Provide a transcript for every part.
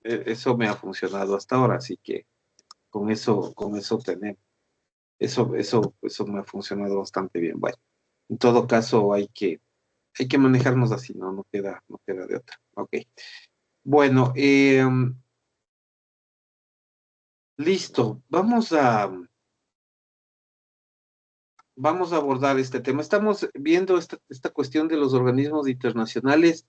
Eso me ha funcionado hasta ahora, así que con eso tenemos. Eso me ha funcionado bastante bien. Bueno, en todo caso hay que manejarnos así, ¿no? No queda de otra. Ok. Bueno, listo. Vamos a abordar este tema. Estamos viendo esta cuestión de los organismos internacionales.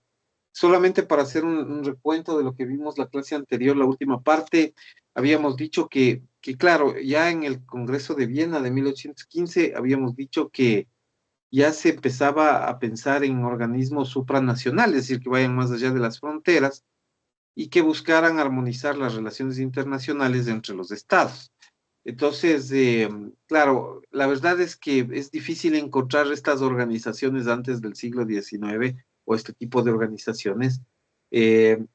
Solamente para hacer un recuento de lo que vimos la clase anterior, la última parte, habíamos dicho que, claro, ya en el Congreso de Viena de 1815 habíamos dicho que ya se empezaba a pensar en organismos supranacionales, es decir, que vayan más allá de las fronteras y que buscaran armonizar las relaciones internacionales entre los estados. Entonces, claro, la verdad es que es difícil encontrar estas organizaciones antes del siglo XIX o este tipo de organizaciones, eh,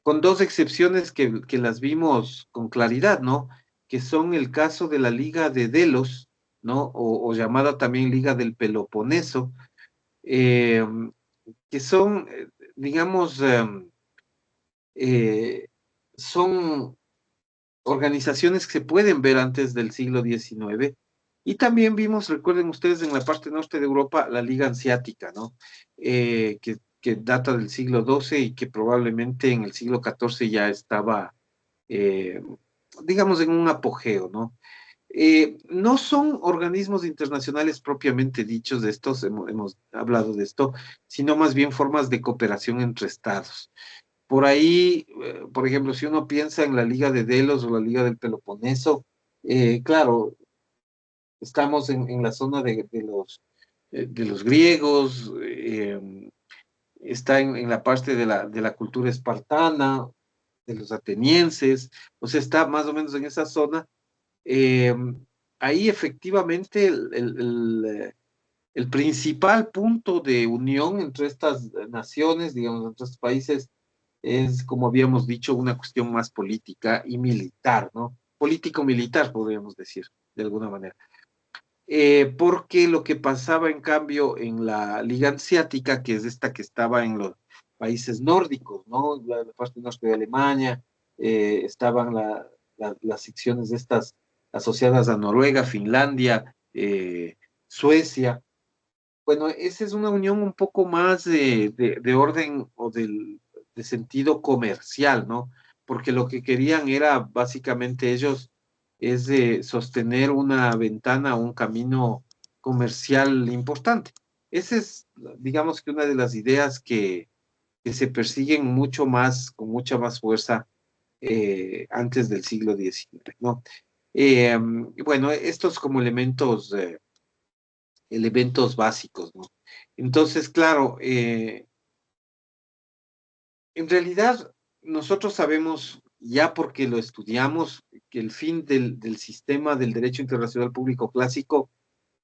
con dos excepciones que las vimos con claridad, ¿no? Que son el caso de la Liga de Delos, ¿no? O llamada también Liga del Peloponeso, eh, que son, digamos, eh, son organizaciones que se pueden ver antes del siglo XIX. Y también vimos, recuerden ustedes, en la parte norte de Europa, la Liga Hanseática, ¿no? Que data del siglo XII y que probablemente en el siglo XIV ya estaba, eh, digamos, en un apogeo, ¿no? No son organismos internacionales propiamente dichos de estos, hemos hablado de esto, sino más bien formas de cooperación entre estados. Por ahí, por ejemplo, si uno piensa en la Liga de Delos o la Liga del Peloponeso, claro, estamos en la zona de los griegos, está en la parte de la cultura espartana, de los atenienses, o sea, está más o menos en esa zona. Eh, Ahí efectivamente el principal punto de unión entre estas naciones, digamos, entre estos países, es, como habíamos dicho, una cuestión más política y militar, ¿no? Político-militar, podríamos decir, de alguna manera. Porque lo que pasaba, en cambio, en la Liga Hanseática, que es esta que estaba en los países nórdicos, ¿no? La parte norte de Alemania, estaban las secciones de estas asociadas a Noruega, Finlandia, Suecia. Bueno, esa es una unión un poco más de orden o de sentido comercial, ¿no? Porque lo que querían era básicamente ellos es de sostener una ventana o un camino comercial importante. Esa es, digamos que una de las ideas que se persiguen mucho más, con mucha más fuerza antes del siglo XIX, ¿no? Bueno, estos como elementos básicos, ¿no? Entonces, claro, en realidad nosotros sabemos, ya porque lo estudiamos, que el fin del sistema del derecho internacional público clásico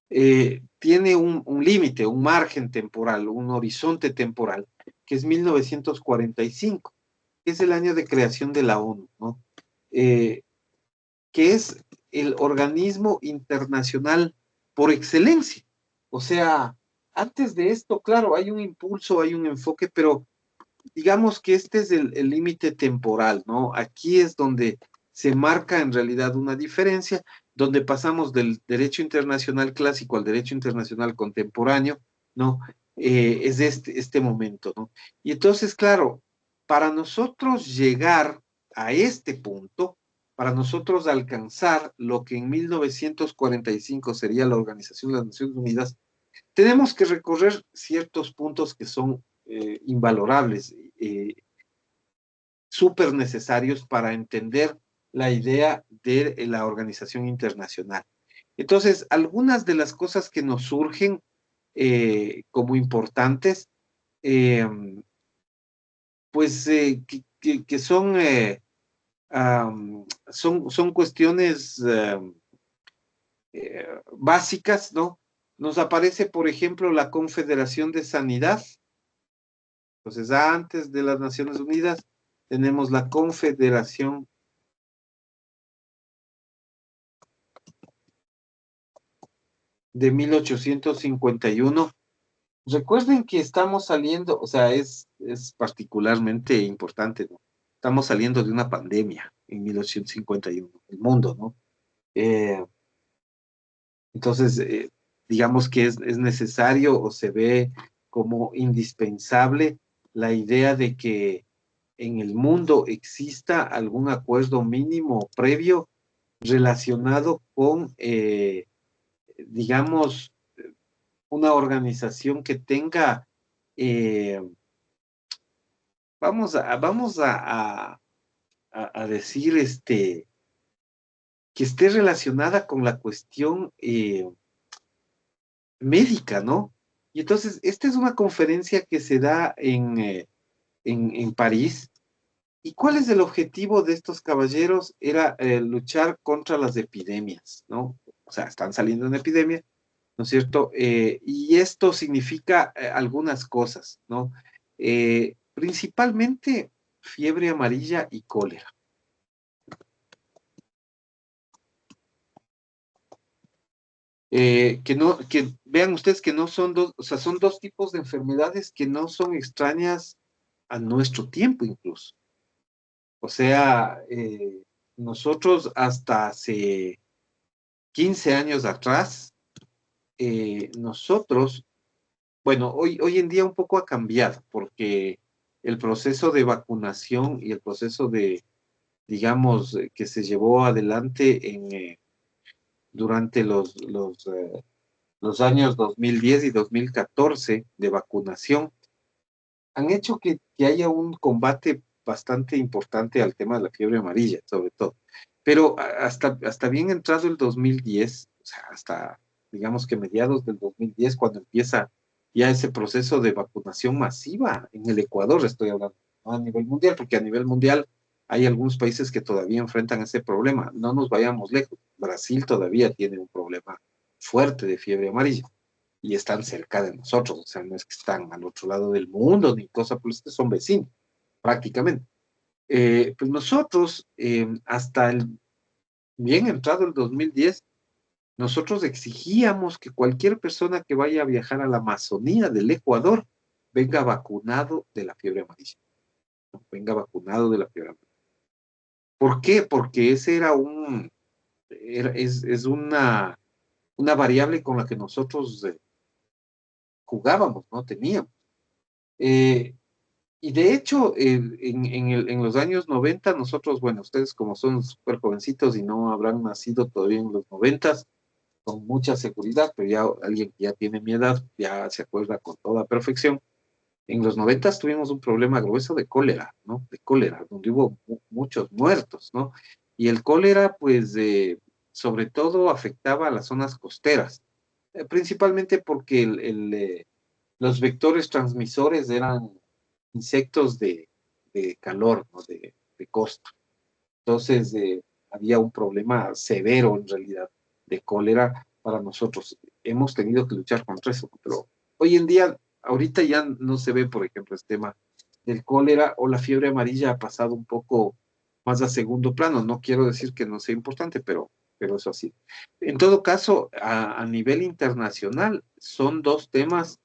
tiene un límite, un margen temporal, un horizonte temporal, que es 1945, que es el año de creación de la ONU, ¿no? Eh, que es el organismo internacional por excelencia. O sea, antes de esto, claro, hay un impulso, hay un enfoque, pero digamos que este es el límite temporal, ¿no? Aquí es donde se marca en realidad una diferencia, donde pasamos del derecho internacional clásico al derecho internacional contemporáneo, ¿no? Es este momento, ¿no? Y entonces, claro, para nosotros llegar a este punto, para nosotros alcanzar lo que en 1945 sería la Organización de las Naciones Unidas, tenemos que recorrer ciertos puntos que son invalorables, súper necesarios para entender la idea de la organización internacional. Entonces, algunas de las cosas que nos surgen como importantes, eh, pues que son, son cuestiones básicas, ¿no? Nos aparece, por ejemplo, la Confederación de Sanidad. Entonces, antes de las Naciones Unidas, tenemos la Confederación de 1851. Recuerden que estamos saliendo, o sea, es particularmente importante, ¿no? estamos saliendo de una pandemia en 1851, el mundo, ¿no? Eh, entonces, digamos que es necesario o se ve como indispensable la idea de que en el mundo exista algún acuerdo mínimo previo relacionado con, digamos, una organización que tenga, eh, vamos a decir, que esté relacionada con la cuestión médica, ¿no? Y entonces, esta es una conferencia que se da en París. ¿Y cuál es el objetivo de estos caballeros? Era luchar contra las epidemias, ¿no? O sea, están saliendo en epidemia, ¿no es cierto? Y esto significa algunas cosas, ¿no? Principalmente fiebre amarilla y cólera. Que vean ustedes que no son dos, o sea, son dos tipos de enfermedades que no son extrañas a nuestro tiempo incluso. O sea, nosotros hasta hace 15 años atrás, nosotros, bueno, hoy en día un poco ha cambiado porque el proceso de vacunación y el proceso de, digamos, que se llevó adelante durante los años 2010 y 2014 de vacunación, han hecho que haya un combate bastante importante al tema de la fiebre amarilla, sobre todo. Pero hasta bien entrado el 2010, o sea, hasta digamos que mediados del 2010, cuando empieza ya ese proceso de vacunación masiva en el Ecuador, estoy hablando, no a nivel mundial, porque a nivel mundial hay algunos países que todavía enfrentan ese problema. No nos vayamos lejos. Brasil todavía tiene un problema fuerte de fiebre amarilla y están cerca de nosotros, o sea, no es que están al otro lado del mundo ni cosa por el estilo, son vecinos, prácticamente. Pues nosotros, hasta el bien entrado el 2010, nosotros exigíamos que cualquier persona que vaya a viajar a la Amazonía del Ecuador venga vacunado de la fiebre amarilla, ¿no? Venga vacunado de la fiebre amarilla. ¿Por qué? Porque ese es una variable con la que nosotros jugábamos, ¿no? Teníamos. Eh, Y de hecho, en los años 90 nosotros, bueno, ustedes como son súper jovencitos y no habrán nacido todavía en los 90, con mucha seguridad, pero ya alguien que ya tiene mi edad ya se acuerda con toda perfección. En los 90 tuvimos un problema grueso de cólera, ¿no? De cólera, donde hubo muchos muertos, ¿no? Y el cólera, pues, sobre todo afectaba a las zonas costeras, principalmente porque los vectores transmisores eran insectos de calor, ¿no? De costa. Entonces, había un problema severo en realidad de cólera para nosotros. Hemos tenido que luchar contra eso, pero hoy en día, ahorita ya no se ve, por ejemplo, este tema del cólera o la fiebre amarilla ha pasado un poco más a segundo plano. No quiero decir que no sea importante, pero eso sí. En todo caso, a nivel internacional, son dos temas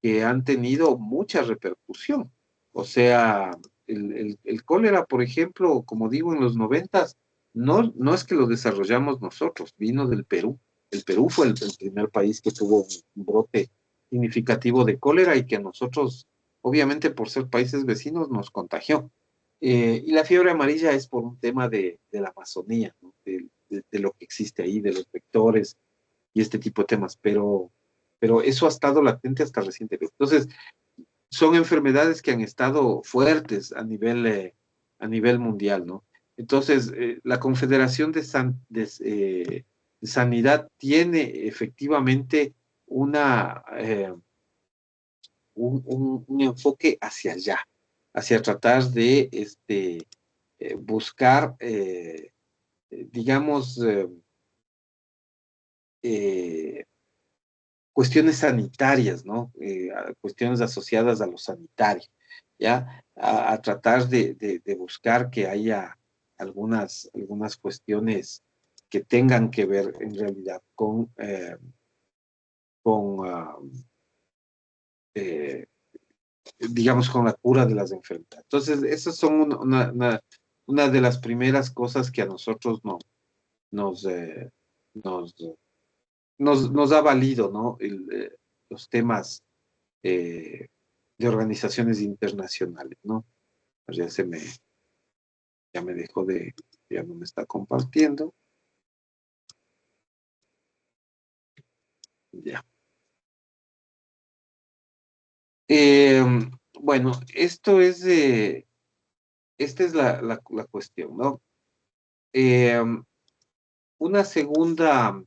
que han tenido mucha repercusión. O sea, el cólera, por ejemplo, como digo, en los 90, no es que lo desarrollamos nosotros, vino del Perú. El Perú fue el primer país que tuvo un brote significativo de cólera y que a nosotros, obviamente por ser países vecinos, nos contagió. Y la fiebre amarilla es por un tema de la Amazonía, ¿no? De lo que existe ahí, de los vectores y este tipo de temas, pero eso ha estado latente hasta recientemente. Entonces, son enfermedades que han estado fuertes a nivel mundial, ¿no? Entonces, la Confederación de Sanidad tiene efectivamente un enfoque hacia allá, hacia tratar de buscar, digamos, eh, cuestiones sanitarias, ¿no? Cuestiones asociadas a lo sanitario, ¿ya? A tratar de buscar que haya algunas cuestiones que tengan que ver en realidad con digamos, con la cura de las enfermedades. Entonces, esas son una de las primeras cosas que a nosotros nos, nos, nos ha valido, ¿no? Los temas eh, de organizaciones internacionales, ¿no? Pues ya me dejó ya no me está compartiendo. Ya. Eh, bueno, esta es la cuestión, ¿no? Eh, una segunda,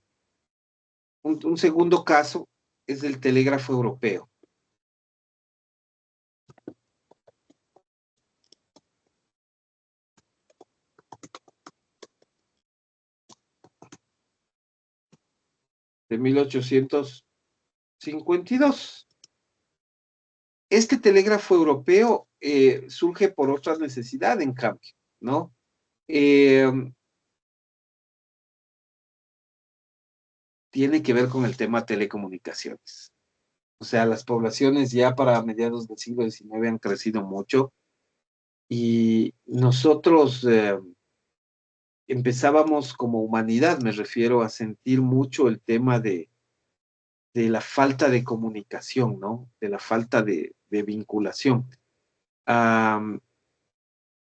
un segundo caso es el telégrafo europeo. De 1852. Este telégrafo europeo surge por otra necesidad, en cambio, ¿no? Eh, Tiene que ver con el tema telecomunicaciones. O sea, las poblaciones ya para mediados del siglo XIX han crecido mucho y nosotros empezábamos como humanidad, me refiero a sentir mucho el tema de la falta de comunicación, ¿no? De la falta de vinculación. Um,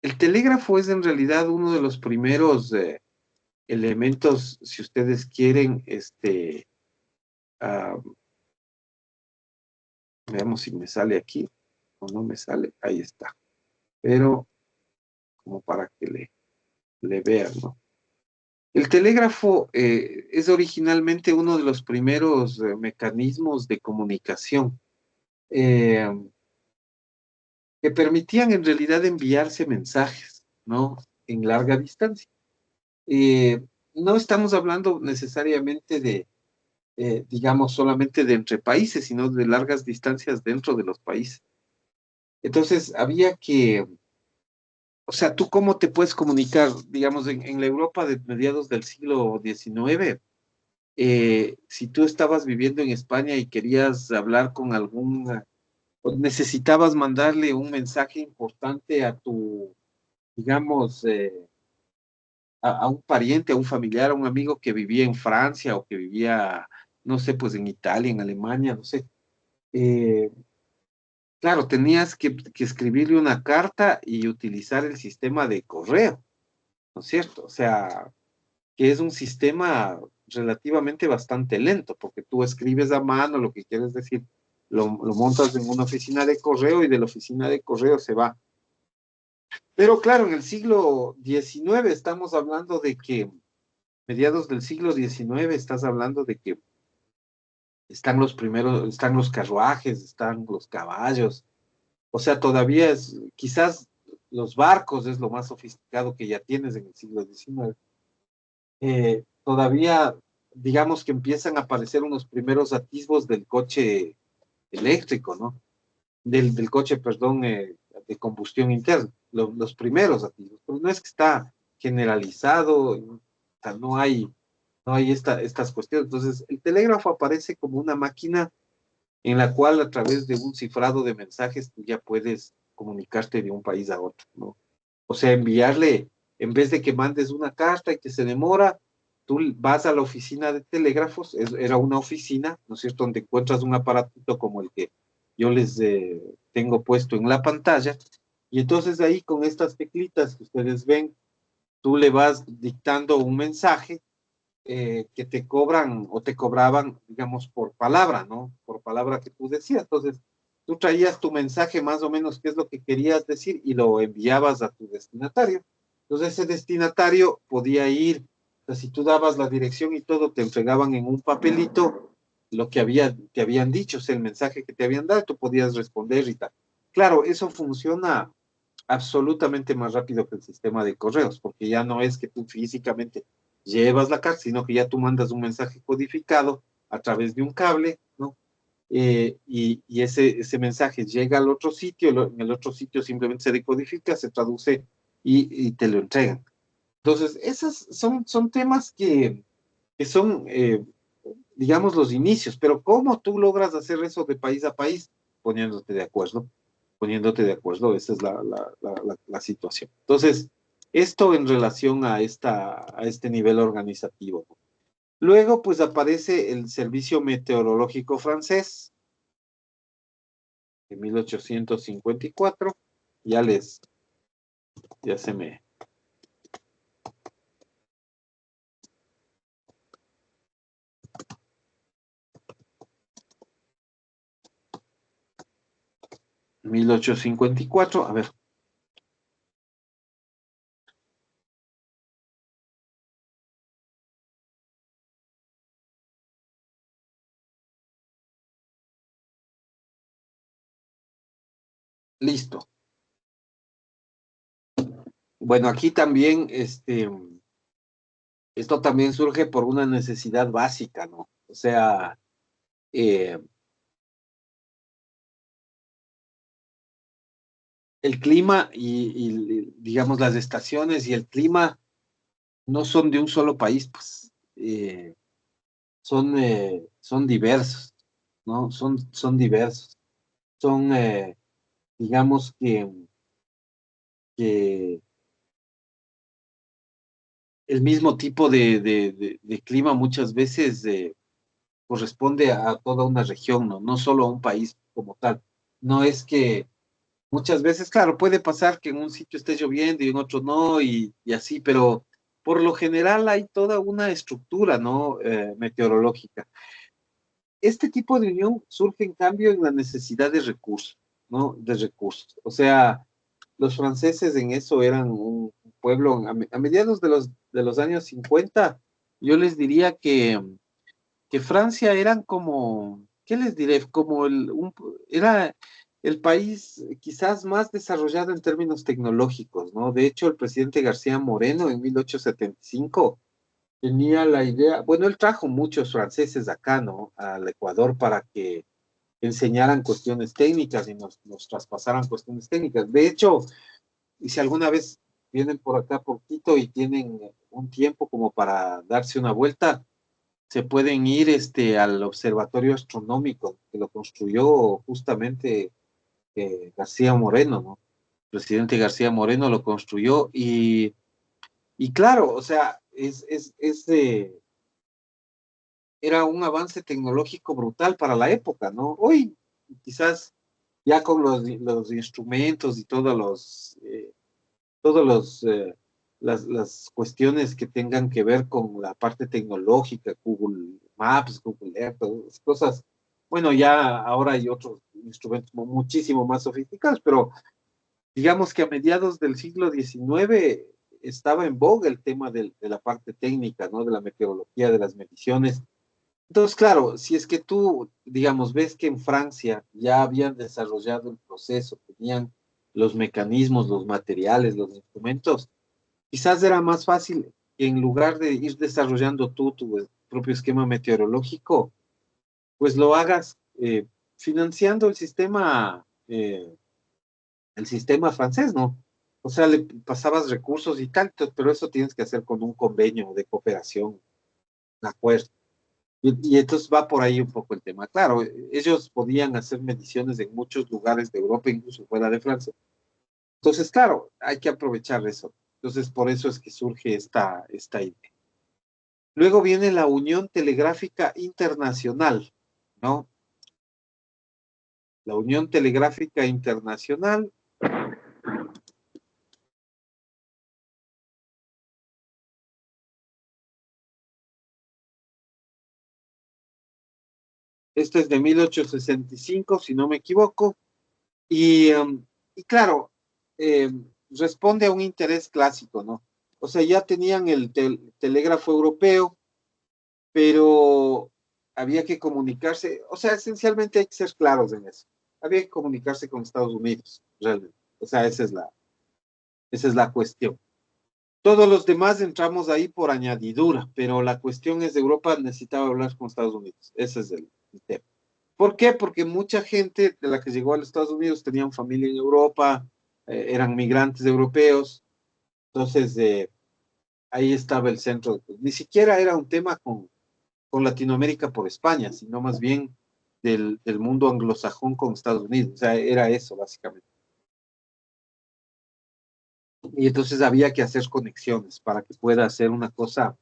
el telégrafo es en realidad uno de los primeros elementos, si ustedes quieren, um, veamos si me sale aquí o no me sale, ahí está. Pero como para que le vean, ¿no? El telégrafo es originalmente uno de los primeros mecanismos de comunicación eh, que permitían en realidad enviarse mensajes, ¿no? En larga distancia. Eh, no estamos hablando necesariamente digamos, solamente de entre países, sino de largas distancias dentro de los países. Entonces, había que, o sea, ¿tú cómo te puedes comunicar, digamos, en la Europa de mediados del siglo XIX? Si tú estabas viviendo en España y querías hablar con o necesitabas mandarle un mensaje importante a digamos, a un pariente, a un familiar, a un amigo que vivía en Francia o que vivía, no sé, pues en Italia, en Alemania, no sé. Eh, claro, tenías que escribirle una carta y utilizar el sistema de correo, ¿no es cierto? O sea, que es un sistema relativamente bastante lento, porque tú escribes a mano lo que quieres decir, lo montas en una oficina de correo y de la oficina de correo se va. Pero claro, en el siglo XIX estamos hablando de que, mediados del siglo XIX, estás hablando de que están los carruajes, están los caballos, o sea, todavía quizás los barcos es lo más sofisticado que ya tienes en el siglo XIX. Todavía, digamos que empiezan a aparecer unos primeros atisbos del coche eléctrico, ¿no? Del coche, perdón, de combustión interna, los primeros atisbos, pero no es que está generalizado, o sea, no hay estas cuestiones. Entonces, el telégrafo aparece como una máquina en la cual a través de un cifrado de mensajes tú ya puedes comunicarte de un país a otro, ¿no? O sea, enviarle, en vez de que mandes una carta y que se demora, tú vas a la oficina de telégrafos, era una oficina, ¿no es cierto?, donde encuentras un aparatito como el que yo les tengo puesto en la pantalla, y entonces ahí con estas teclitas que ustedes ven, tú le vas dictando un mensaje que te cobran o te cobraban, digamos, por palabra, ¿no? Por palabra que tú decías. Entonces, tú traías tu mensaje más o menos qué es lo que querías decir y lo enviabas a tu destinatario. Entonces, ese destinatario podía ir, o sea, si tú dabas la dirección y todo, te entregaban en un papelito lo que te habían dicho, o sea, el mensaje que te habían dado, tú podías responder y tal. Claro, eso funciona absolutamente más rápido que el sistema de correos, porque ya no es que tú físicamente llevas la carta, sino que ya tú mandas un mensaje codificado a través de un cable, ¿no? Y ese mensaje llega al otro sitio, en el otro sitio simplemente se decodifica, se traduce y te lo entregan. Entonces, esos son temas que son, digamos, los inicios, pero ¿cómo tú logras hacer eso de país a país? Poniéndote de acuerdo. poniéndote de acuerdo, esa es la situación. Entonces, esto en relación a este nivel organizativo. Luego, pues aparece el Servicio Meteorológico Francés, en 1854, ya ya se me... 1854, a ver, listo. Bueno, aquí también, esto también surge por una necesidad básica, ¿no? O sea, eh, el clima digamos, las estaciones y el clima no son de un solo país, pues, son diversos, ¿no? Son diversos. Son, digamos que el mismo tipo de clima muchas veces corresponde a toda una región, ¿no? No solo a un país como tal. No es que muchas veces, claro, puede pasar que en un sitio esté lloviendo y en otro no, y así, pero por lo general hay toda una estructura, ¿no? Meteorológica. Este tipo de unión surge en cambio en la necesidad de recursos, ¿no? De recursos. O sea, los franceses en eso eran un pueblo, a mediados de los años 50, yo les diría que Francia eran como, ¿qué les diré? Como era el país quizás más desarrollado en términos tecnológicos, ¿no? De hecho, el presidente García Moreno en 1875 tenía la idea, bueno, él trajo muchos franceses acá, ¿no? Al Ecuador para que enseñaran cuestiones técnicas y nos traspasaran cuestiones técnicas. De hecho, y si alguna vez vienen por acá por Quito y tienen un tiempo como para darse una vuelta, se pueden ir al observatorio astronómico que lo construyó justamente García Moreno, ¿no? El presidente García Moreno lo construyó y claro, o sea, era un avance tecnológico brutal para la época, ¿no? Hoy quizás ya con los instrumentos y todos las cuestiones que tengan que ver con la parte tecnológica, Google Maps, Google Earth, todas esas cosas. Bueno, ya ahora hay otros instrumentos muchísimo más sofisticados, pero digamos que a mediados del siglo XIX estaba en boga el tema de la parte técnica, ¿no? De la meteorología, de las mediciones. Entonces, claro, si es que tú, digamos, ves que en Francia ya habían desarrollado el proceso, tenían los mecanismos, los materiales, los instrumentos, quizás era más fácil que en lugar de ir desarrollando tú tu propio esquema meteorológico, pues lo hagas financiando el sistema francés, ¿no? O sea, le pasabas recursos y tal, pero eso tienes que hacer con un convenio de cooperación, un acuerdo. Y entonces va por ahí un poco el tema. Claro, ellos podían hacer mediciones en muchos lugares de Europa, incluso fuera de Francia. Entonces, claro, hay que aprovechar eso. Entonces, por eso es que surge esta idea. Luego viene la Unión Telegráfica Internacional, ¿no? La Unión Telegráfica Internacional, esta es de 1865, si no me equivoco, y claro, responde a un interés clásico, ¿no? O sea, ya tenían el telégrafo europeo, pero había que comunicarse, o sea, esencialmente hay que ser claros en eso. Había que comunicarse con Estados Unidos, realmente. O sea, esa es la cuestión. Todos los demás entramos ahí por añadidura, pero la cuestión es de Europa necesitaba hablar con Estados Unidos. Ese es el tema. ¿Por qué? Porque mucha gente de la que llegó a los Estados Unidos tenían familia en Europa, eran migrantes europeos, entonces ahí estaba el centro. Ni siquiera era un tema con Latinoamérica por España, sino más bien del mundo anglosajón con Estados Unidos. O sea, era eso, básicamente. y entonces había que hacer conexiones para que pueda hacer una cosa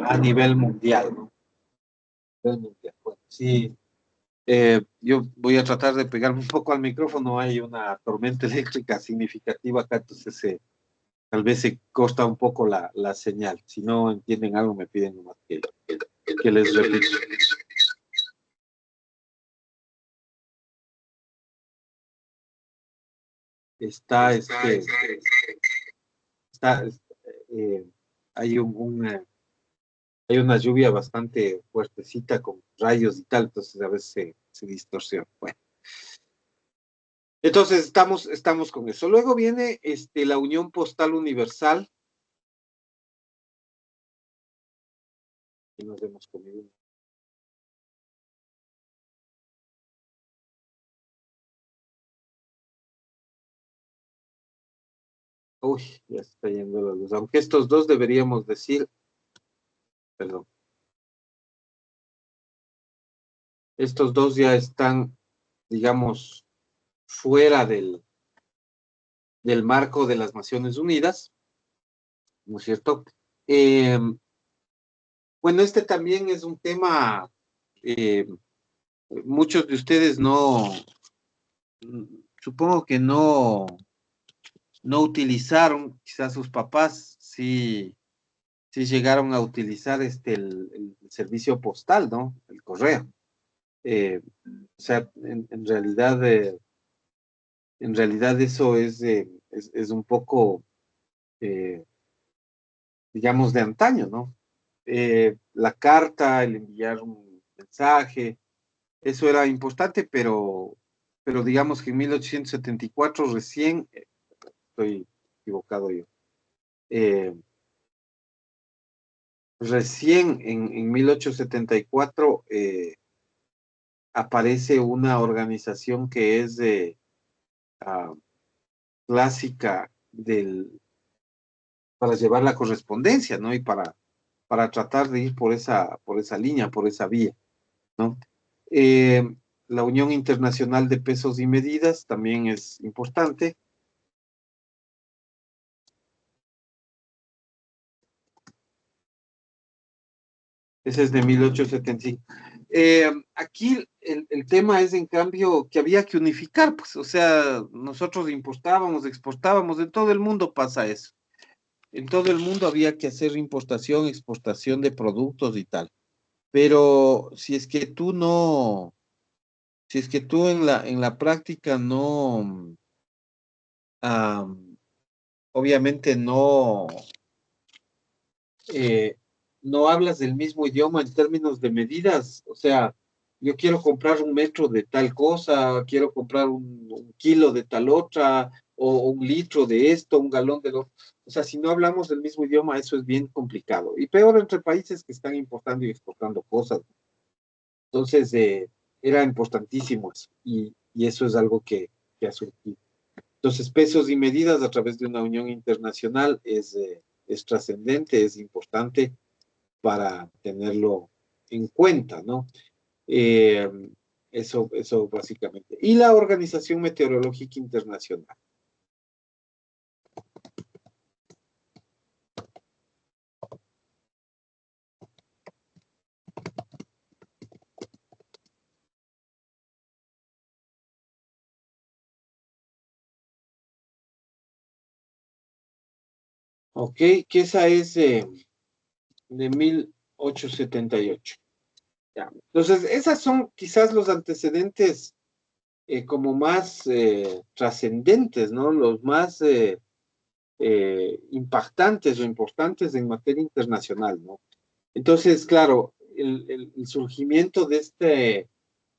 a nivel mundial, ¿no? Realmente, bueno, sí, yo voy a tratar de pegarme un poco al micrófono, hay una tormenta eléctrica significativa acá, entonces tal vez se corta un poco la señal. Si no entienden algo, me piden nomás que les repita. Está, está, eh, hay hay una lluvia bastante fuertecita con rayos y tal, entonces a veces se distorsiona. Bueno, entonces estamos con eso. Luego viene la Unión Postal Universal, que nos hemos comido. Uy, ya se está yendo la luz. Aunque estos dos deberíamos decir, perdón, estos dos ya están, digamos, fuera del marco de las Naciones Unidas, ¿no es cierto? Eh, bueno, este también es un tema, eh, muchos de ustedes no, supongo que no utilizaron, quizás sus papás sí llegaron a utilizar el servicio postal, ¿no? El correo. O sea, en realidad eso es un poco, eh, digamos, de antaño, ¿no? La carta, el enviar un mensaje, eso era importante, pero digamos que en 1874 recién, estoy equivocado yo, eh, recién en 1874 aparece una organización que es ah, clásica para llevar la correspondencia, ¿no? Y para tratar de ir por esa línea, por esa vía, ¿no? Eh, la Unión Internacional de Pesos y Medidas también es importante. Ese es de 1875. Aquí el tema es, en cambio, que había que unificar, pues, o sea, nosotros importábamos, exportábamos, en todo el mundo pasa eso. En todo el mundo había que hacer importación, exportación de productos y tal. Pero si es que tú en la práctica no, ah, obviamente eh, no hablas del mismo idioma en términos de medidas, o sea, yo quiero comprar un metro de tal cosa, quiero comprar un kilo de tal otra, o un litro de esto, un galón de lo. O sea, si no hablamos del mismo idioma, eso es bien complicado. Y peor entre países que están importando y exportando cosas. Entonces, era importantísimo eso, y eso es algo que ha surgido. Entonces, pesos y medidas a través de una unión internacional es trascendente, es importante para tenerlo en cuenta, ¿no? Eh, eso básicamente. Y la Organización Meteorológica Internacional. Ok, que esa es de 1878. Ya. Entonces, esas son quizás los antecedentes como más trascendentes, ¿no? Los más impactantes o importantes en materia internacional, ¿no? Entonces, claro, el surgimiento de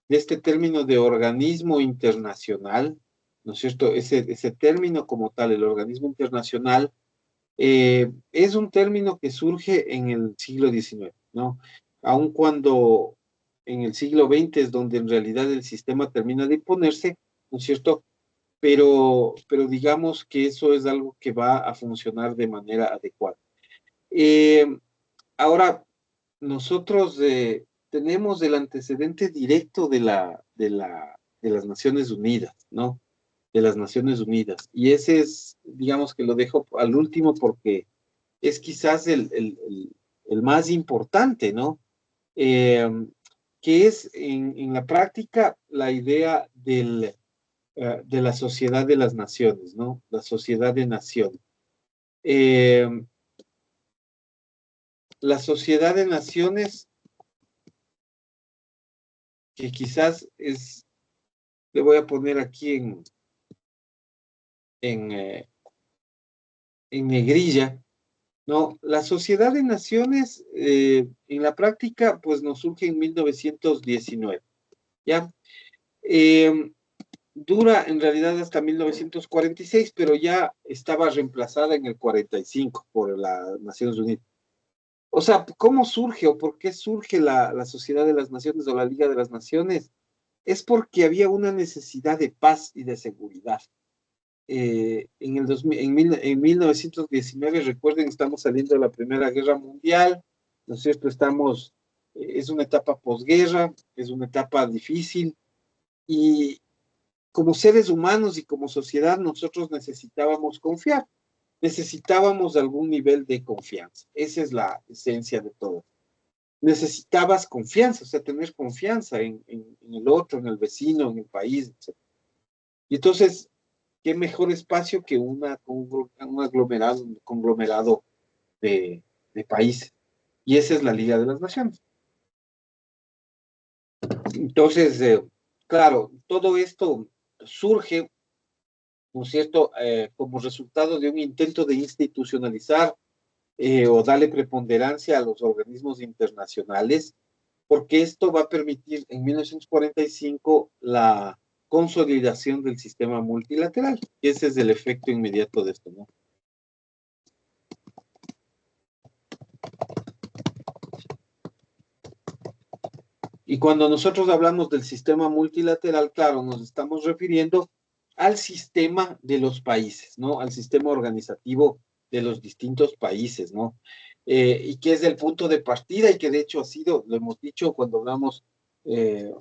este término de organismo internacional, ¿no es cierto? Ese término como tal, el organismo internacional, es un término que surge en el siglo XIX, ¿no? Aun cuando en el siglo XX es donde en realidad el sistema termina de imponerse, ¿no es cierto? Pero digamos que eso es algo que va a funcionar de manera adecuada. Eh, Ahora, nosotros tenemos el antecedente directo de las Naciones Unidas, ¿no? de las Naciones Unidas. Y ese es, digamos que lo dejo al último porque es quizás el más importante, ¿no? Eh, que es en la práctica la idea de la sociedad de las naciones, ¿no? La sociedad de naciones. Eh, la sociedad de naciones, que quizás es, le voy a poner aquí en, eh, en negrilla, ¿no? La sociedad de naciones, en la práctica, pues nos surge en 1919, ¿ya? Eh, dura en realidad hasta 1946, pero ya estaba reemplazada en el 45 por las Naciones Unidas. O sea, ¿cómo surge o por qué surge la Sociedad de las Naciones o la Liga de las Naciones? Es porque había una necesidad de paz y de seguridad. En 1919, recuerden, estamos saliendo de la Primera Guerra Mundial, ¿no es cierto? Es una etapa posguerra, es una etapa difícil, y como seres humanos y como sociedad nosotros necesitábamos confiar, necesitábamos algún nivel de confianza. Esa es la esencia de todo. Necesitabas confianza, o sea, tener confianza en el otro, en el vecino, en el país, etc. Y entonces, qué mejor espacio que un aglomerado, un conglomerado de países. Y esa es la Liga de las Naciones. Entonces, claro, todo esto surge, ¿no es cierto?, como resultado de un intento de institucionalizar o darle preponderancia a los organismos internacionales, porque esto va a permitir en 1945 la consolidación del sistema multilateral. Y ese es el efecto inmediato de esto, ¿no? Y cuando nosotros hablamos del sistema multilateral, claro, nos estamos refiriendo al sistema de los países, ¿no? Al sistema organizativo de los distintos países, ¿no? Y que es el punto de partida y que de hecho ha sido, lo hemos dicho cuando hablamos eh,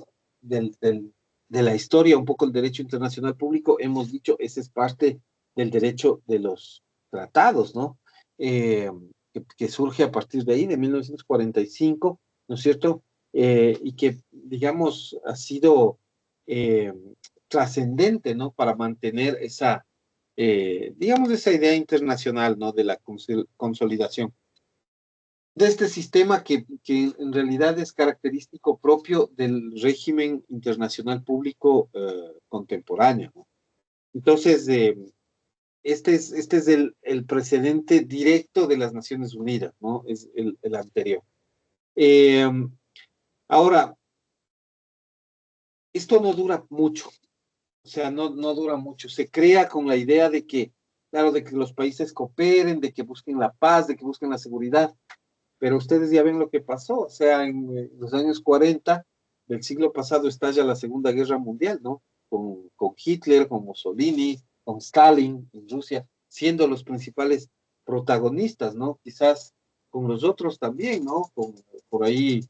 del, del, de la historia, un poco el derecho internacional público, hemos dicho, ese es parte del derecho de los tratados, ¿no? Que surge a partir de ahí, de 1945, ¿no es cierto? Y que, digamos, ha sido eh, trascendente, ¿no? Para mantener esa, digamos, esa idea internacional, ¿no? De la consolidación de este sistema que en realidad es característico propio del régimen internacional público contemporáneo, ¿no? Entonces, este es el precedente directo de las Naciones Unidas, ¿no? Es el anterior. Eh, ahora, esto no dura mucho, o sea, no dura mucho. Se crea con la idea de que, claro, de que los países cooperen, de que busquen la paz, de que busquen la seguridad, pero ustedes ya ven lo que pasó, o sea, en los años 40 del siglo pasado estalla la Segunda Guerra Mundial, ¿no? Con Hitler, con Mussolini, con Stalin en Rusia, siendo los principales protagonistas, ¿no? Quizás con los otros también, ¿no? Por ahí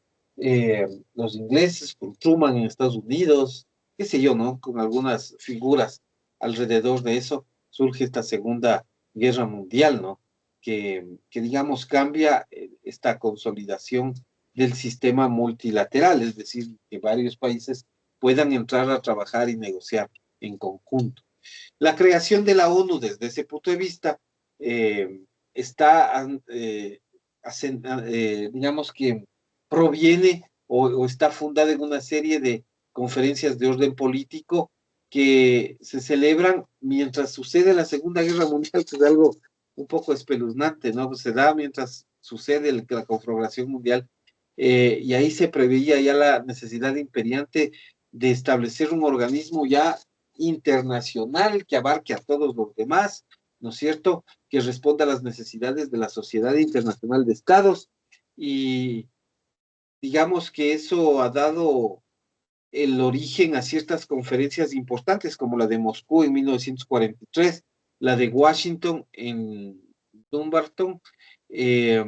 los ingleses, con Truman en Estados Unidos, qué sé yo, ¿no? Con algunas figuras alrededor de eso surge esta Segunda Guerra Mundial, ¿no? Que digamos, cambia esta consolidación del sistema multilateral, es decir, que varios países puedan entrar a trabajar y negociar en conjunto. La creación de la ONU desde ese punto de vista está, digamos que proviene o está fundada en una serie de conferencias de orden político que se celebran mientras sucede la Segunda Guerra Mundial, que es algo un poco espeluznante, ¿no? Se da mientras sucede la conflagración mundial, y ahí se preveía ya la necesidad imperiante de establecer un organismo ya internacional que abarque a todos los demás, ¿no es cierto? Que responda a las necesidades de la Sociedad Internacional de Estados, y digamos que eso ha dado el origen a ciertas conferencias importantes como la de Moscú en 1943, la de Washington en Dumbarton, eh,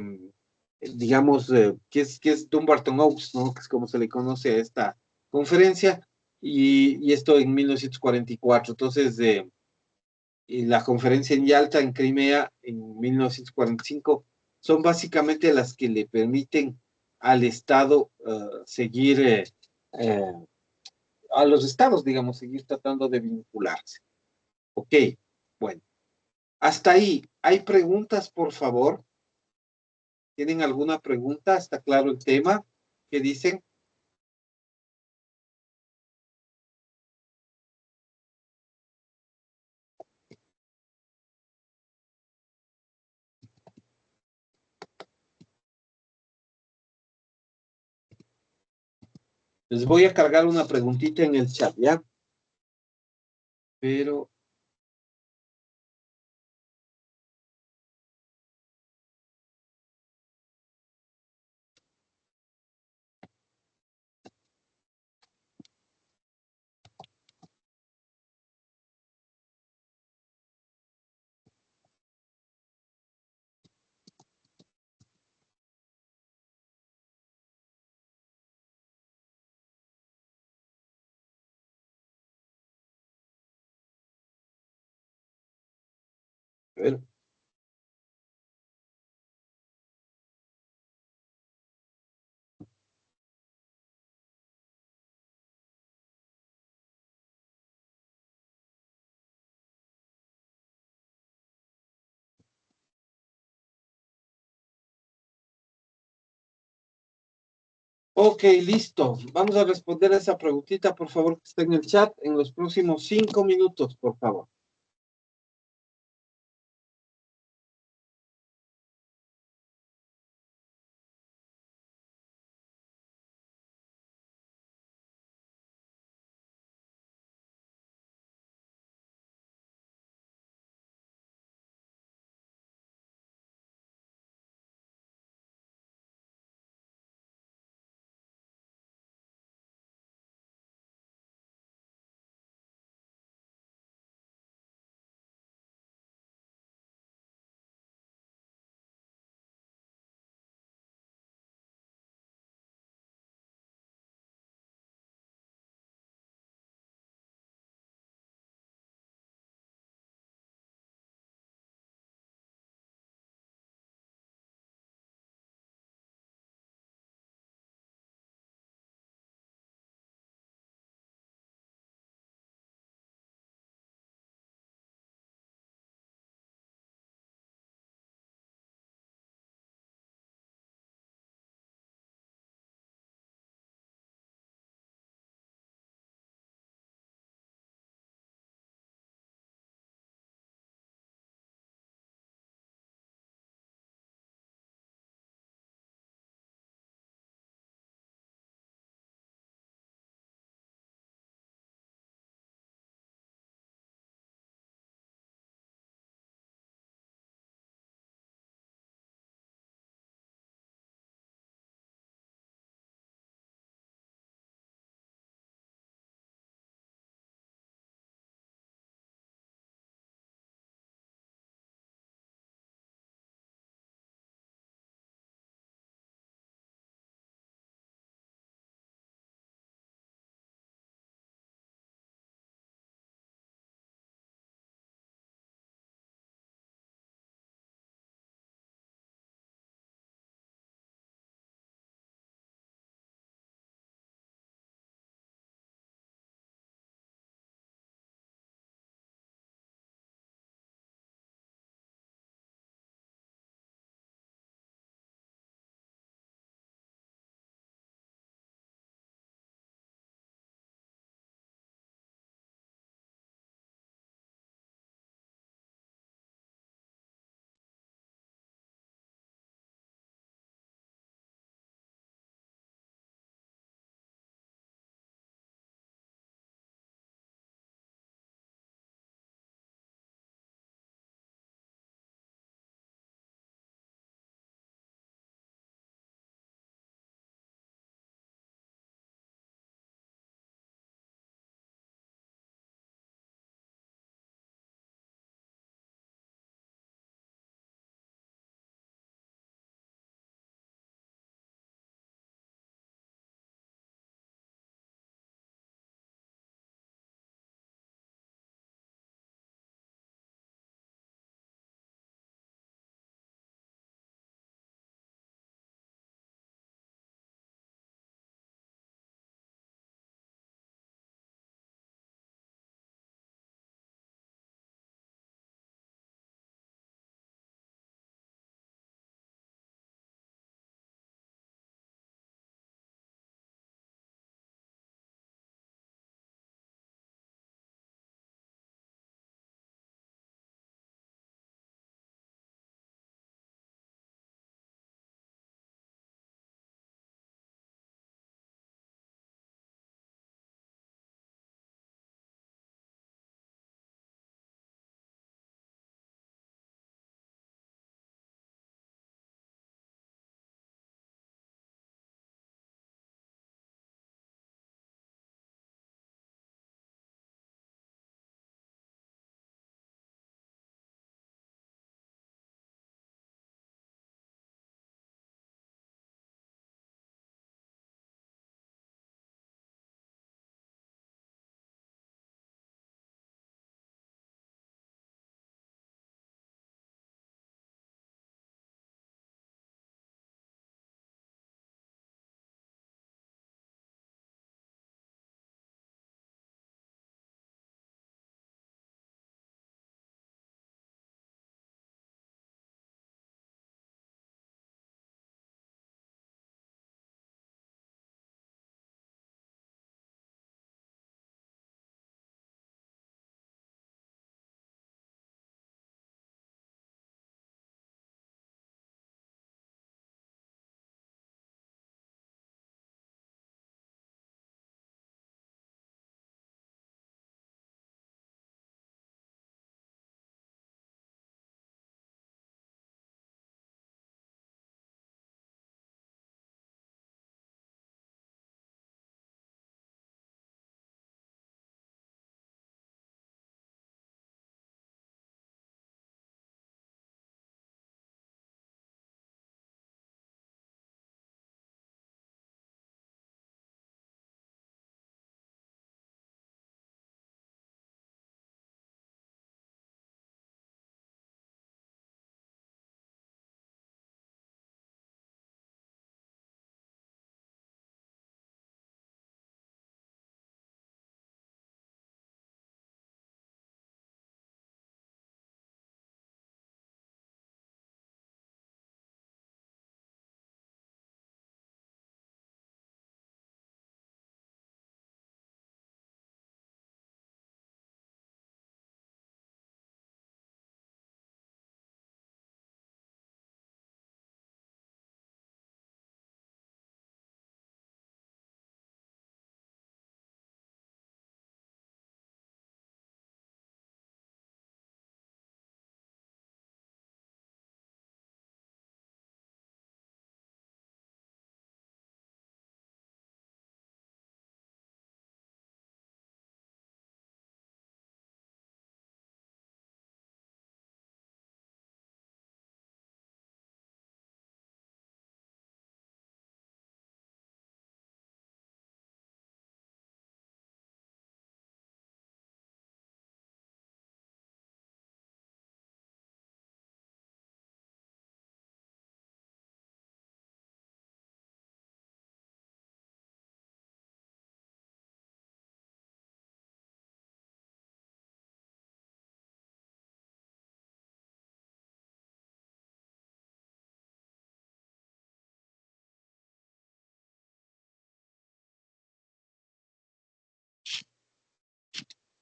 digamos, que es Dumbarton Oaks, ¿no? Que es como se le conoce a esta conferencia, y esto en 1944. Entonces, y la conferencia en Yalta, en Crimea, en 1945, son básicamente las que le permiten al Estado seguir, eh, a los estados, digamos, seguir tratando de vincularse. Ok, bueno, hasta ahí. ¿Hay preguntas, por favor? ¿Tienen alguna pregunta? ¿Está claro el tema? ¿Qué dicen? Les voy a cargar una preguntita en el chat, ¿ya? Pero, a ver, ok, listo. Vamos a responder a esa preguntita, por favor, que está en el chat en los próximos 5 minutos, por favor.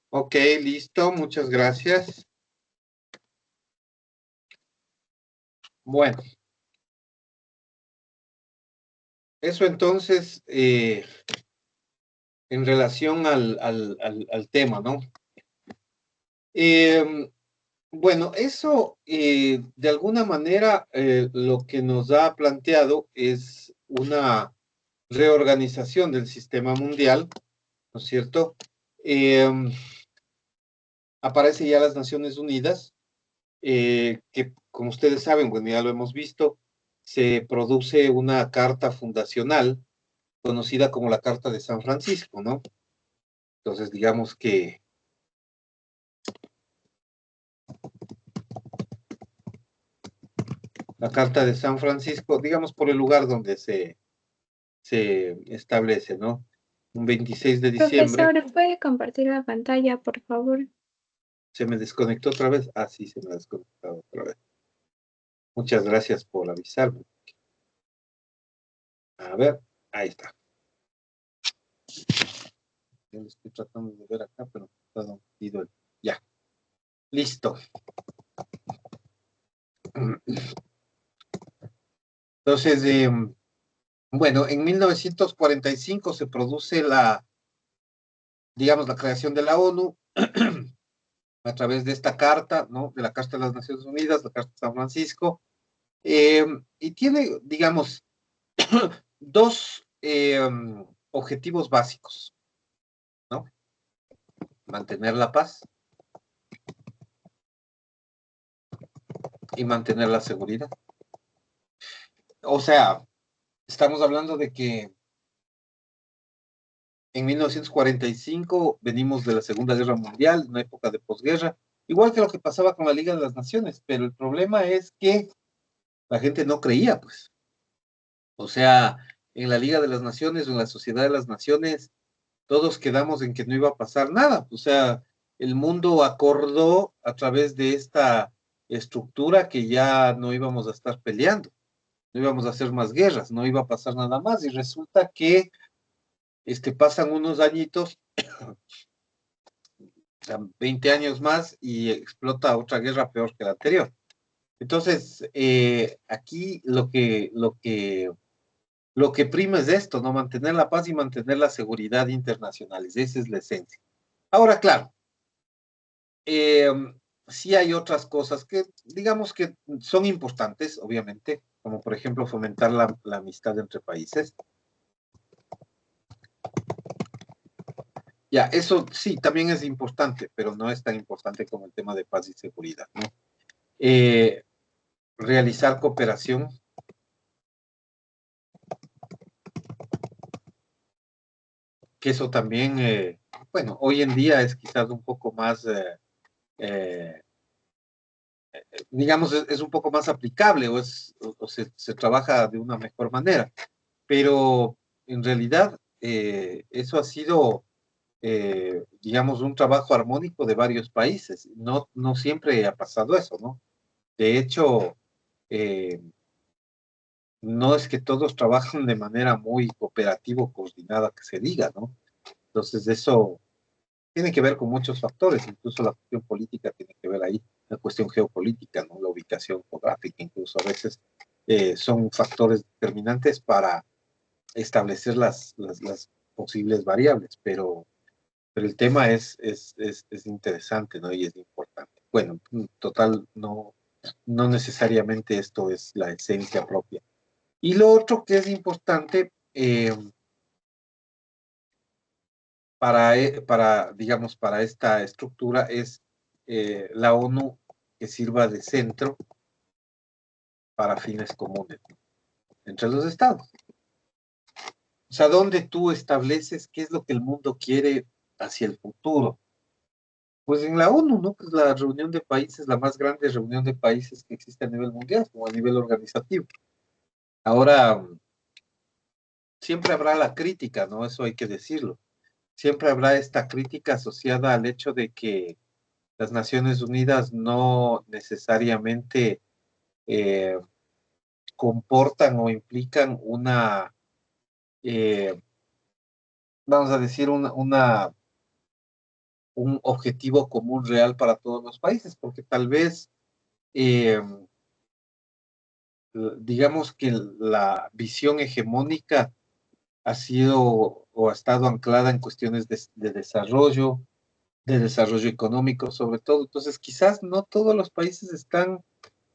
Ok, listo, muchas gracias. Bueno, eso entonces en relación al tema, ¿no? Eh, bueno, eso de alguna manera lo que nos ha planteado es una reorganización del sistema mundial, ¿no es cierto? Eh, Aparece ya las Naciones Unidas, que como ustedes saben, bueno, ya lo hemos visto, se produce una carta fundacional conocida como la Carta de San Francisco, ¿no? Entonces, digamos que la Carta de San Francisco, digamos por el lugar donde se establece, ¿no? Un 26 de diciembre, Profesor, ¿puede compartir la pantalla, por favor? se me desconectó otra vez. Ah, sí, se me ha desconectado otra vez. Muchas gracias por avisarme. A ver, ahí está. Yo lo estoy tratando de ver acá, pero está metido el... Ya, listo. Entonces, bueno, en 1945 se produce digamos, la creación de la ONU a través de esta carta, ¿no? De la Carta de las Naciones Unidas, la Carta de San Francisco, y tiene, digamos, dos objetivos básicos, ¿no? Mantener la paz y mantener la seguridad. O sea, estamos hablando de que en 1945 venimos de la Segunda Guerra Mundial, una época de posguerra, igual que lo que pasaba con la Liga de las Naciones, pero el problema es que la gente no creía, pues. O sea, en la Liga de las Naciones o en la Sociedad de las Naciones, todos quedamos en que no iba a pasar nada. O sea, el mundo acordó a través de esta estructura que ya no íbamos a estar peleando, no íbamos a hacer más guerras, no iba a pasar nada más. Y resulta que pasan unos añitos, 20 años más, y explota otra guerra peor que la anterior. Entonces, aquí lo que prima es esto, ¿no? Mantener la paz y mantener la seguridad internacionales. Esa es la esencia. Ahora, claro, eh, sí hay otras cosas que, digamos que son importantes, obviamente, como por ejemplo fomentar la amistad entre países. Ya, eso sí, también es importante, pero no es tan importante como el tema de paz y seguridad, ¿no? Eh, Realizar cooperación, que eso también, bueno, hoy en día es quizás un poco más, eh, digamos, es un poco más aplicable o se trabaja de una mejor manera, pero en realidad eso ha sido, digamos, un trabajo armónico de varios países. No, no siempre ha pasado eso, ¿no? De hecho, eh, no es que todos trabajan de manera muy cooperativa, coordinada, que se diga, ¿no? Entonces, eso tiene que ver con muchos factores, incluso la cuestión política tiene que ver ahí, la cuestión geopolítica, ¿no? La ubicación geográfica, incluso a veces son factores determinantes para establecer las posibles variables, pero el tema es interesante, ¿no? Y es importante. Bueno, total, no, no necesariamente esto es la esencia propia. Y lo otro que es importante digamos, para esta estructura es la ONU que sirva de centro para fines comunes entre los estados. O sea, donde tú estableces qué es lo que el mundo quiere hacia el futuro. Pues en la ONU, ¿no? Que es la reunión de países, la más grande reunión de países que existe a nivel mundial, como a nivel organizativo. Ahora, siempre habrá la crítica, ¿no? Eso hay que decirlo. Siempre habrá esta crítica asociada al hecho de que las Naciones Unidas no necesariamente eh, comportan o implican eh, vamos a decir, un objetivo común real para todos los países, porque tal vez, eh, digamos que la visión hegemónica ha sido o ha estado anclada en cuestiones de desarrollo económico sobre todo. Entonces, quizás no todos los países están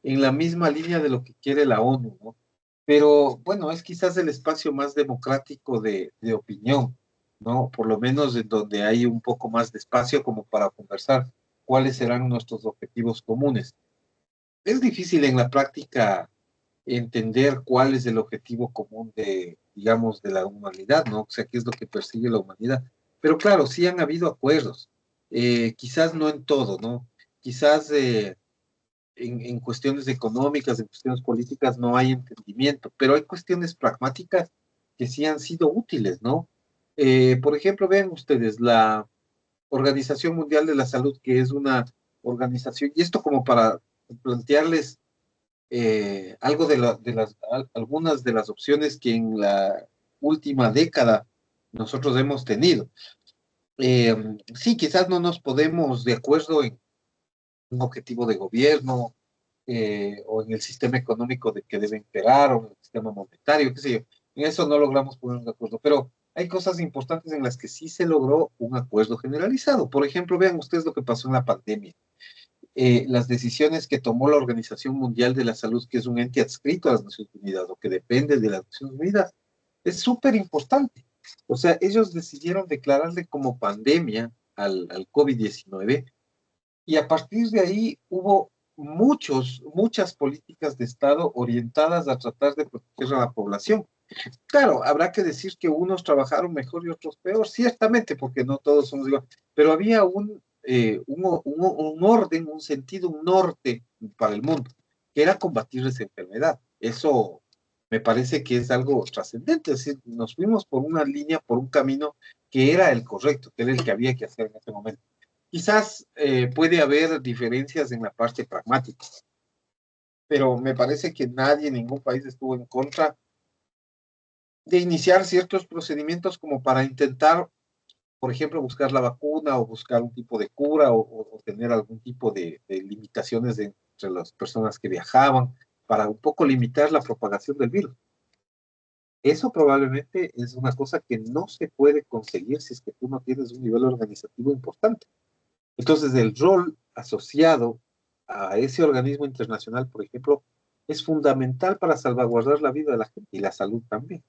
en la misma línea de lo que quiere la ONU, ¿no? Pero bueno, es quizás el espacio más democrático de opinión, ¿no? Por lo menos en donde hay un poco más de espacio como para conversar cuáles serán nuestros objetivos comunes. Es difícil en la práctica entender cuál es el objetivo común de, digamos, de la humanidad, ¿no? O sea, qué es lo que persigue la humanidad. Pero claro, sí han habido acuerdos, quizás no en todo, ¿no? Quizás en cuestiones económicas, en cuestiones políticas no hay entendimiento, pero hay cuestiones pragmáticas que sí han sido útiles, ¿no? Por ejemplo, vean ustedes, la Organización Mundial de la Salud, que es una organización, y esto como para plantearles algo algunas de las opciones que en la última década nosotros hemos tenido. Eh, sí, quizás no nos podemos de acuerdo en un objetivo de gobierno o en el sistema económico de que debe imperar o en el sistema monetario, qué sé yo. En eso no logramos ponernos de acuerdo, pero hay cosas importantes en las que sí se logró un acuerdo generalizado. Por ejemplo, vean ustedes lo que pasó en la pandemia, las decisiones que tomó la Organización Mundial de la Salud, que es un ente adscrito a las Naciones Unidas o que depende de las Naciones Unidas, es súper importante. O sea, ellos decidieron declararle como pandemia al COVID-19 y a partir de ahí hubo muchas políticas de Estado orientadas a tratar de proteger a la población. Claro, habrá que decir que unos trabajaron mejor y otros peor, ciertamente, porque no todos somos iguales, pero había un orden, un sentido, un norte para el mundo, que era combatir esa enfermedad. Eso me parece que es algo trascendente, es decir, nos fuimos por una línea, por un camino que era el correcto, que era el que había que hacer en ese momento. Quizás puede haber diferencias en la parte pragmática, pero me parece que nadie, ningún país estuvo en contra de iniciar ciertos procedimientos como para intentar, por ejemplo, buscar la vacuna o buscar un tipo de cura o tener algún tipo de limitaciones entre las personas que viajaban para un poco limitar la propagación del virus. Eso probablemente es una cosa que no se puede conseguir si es que tú no tienes un nivel organizativo importante. Entonces, el rol asociado a ese organismo internacional, por ejemplo, es fundamental para salvaguardar la vida de la gente y la salud también.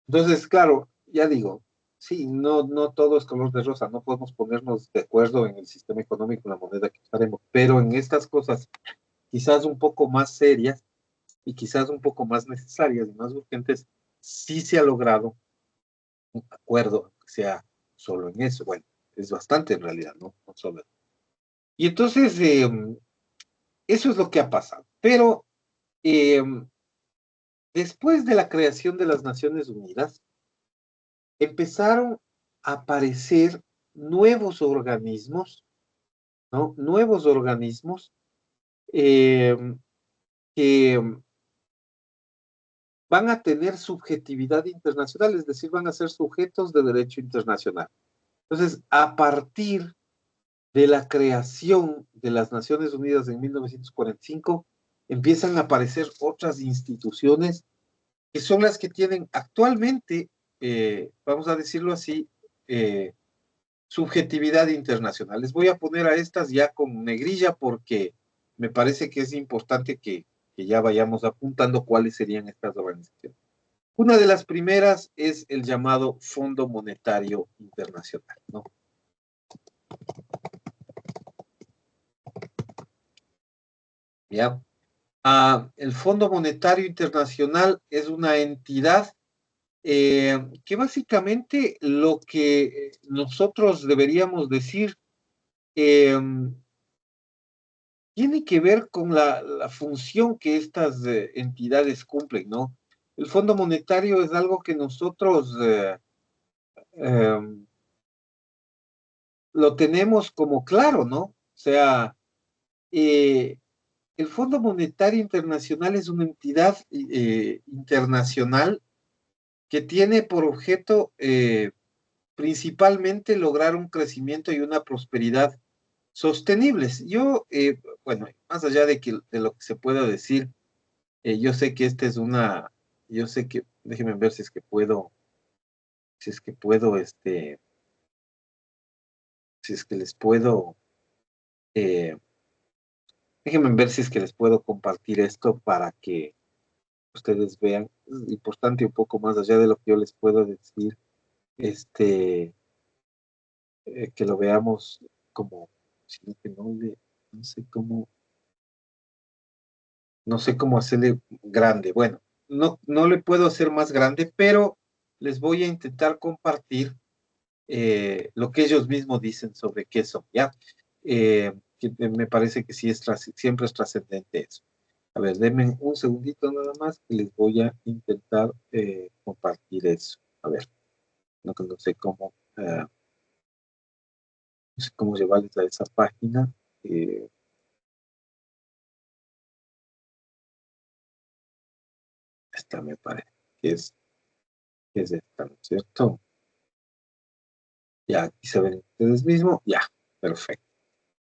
Entonces, claro, ya digo, sí, no todo es color de rosa, no podemos ponernos de acuerdo en el sistema económico, en la moneda que usaremos, pero en estas cosas quizás un poco más serias y quizás un poco más necesarias y más urgentes, sí se ha logrado un acuerdo, que sea solo en eso. Bueno, es bastante en realidad, no solo. Y entonces, eso es lo que ha pasado. Pero eh, después de la creación de las Naciones Unidas, empezaron a aparecer nuevos organismos, ¿no? Nuevos organismos eh, que van a tener subjetividad internacional, es decir, van a ser sujetos de derecho internacional. Entonces, a partir de la creación de las Naciones Unidas en 1945, empiezan a aparecer otras instituciones que son las que tienen actualmente, vamos a decirlo así, eh, subjetividad internacional. Les voy a poner a estas ya con negrilla porque me parece que es importante que ya vayamos apuntando cuáles serían estas organizaciones. Una de las primeras es el llamado Fondo Monetario Internacional, ¿no? ¿Ya? El Fondo Monetario Internacional es una entidad que básicamente lo que nosotros deberíamos decir eh, tiene que ver con la función que estas entidades cumplen, ¿no? El Fondo Monetario es algo que nosotros eh, lo tenemos como claro, ¿no? O sea, eh, el Fondo Monetario Internacional es una entidad internacional que tiene por objeto principalmente lograr un crecimiento y una prosperidad sostenibles. Yo, bueno, más allá de lo que se pueda decir, yo sé que esta es yo sé que, déjenme ver si es que puedo, si es que les puedo, eh, déjenme ver si es que les puedo compartir esto para que ustedes vean. Es importante un poco más allá de lo que yo les puedo decir, este, que lo veamos como, sino que no sé cómo, no sé cómo hacerle grande. Bueno, no le puedo hacer más grande, pero les voy a intentar compartir lo que ellos mismos dicen sobre qué son, ¿ya? Que me parece que sí siempre es trascendente eso. A ver, denme un segundito nada más que les voy a intentar compartir eso. A ver, no sé cómo, no sé cómo llevarles a esa página. Eh, esta me parece que es esta, ¿no es cierto? Ya, aquí se ven ustedes mismos. Ya, perfecto.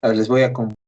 A ver, les voy a compartir.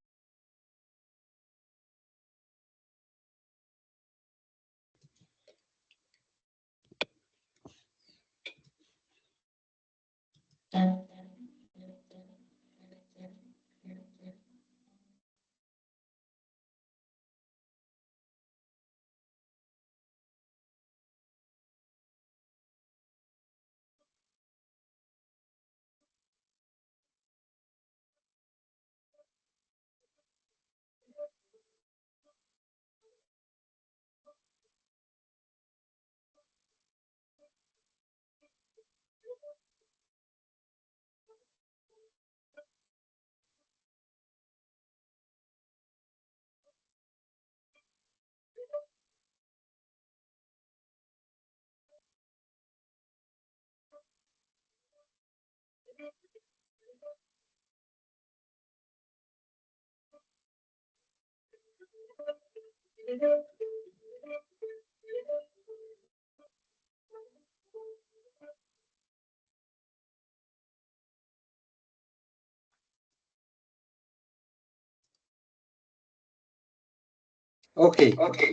Ok,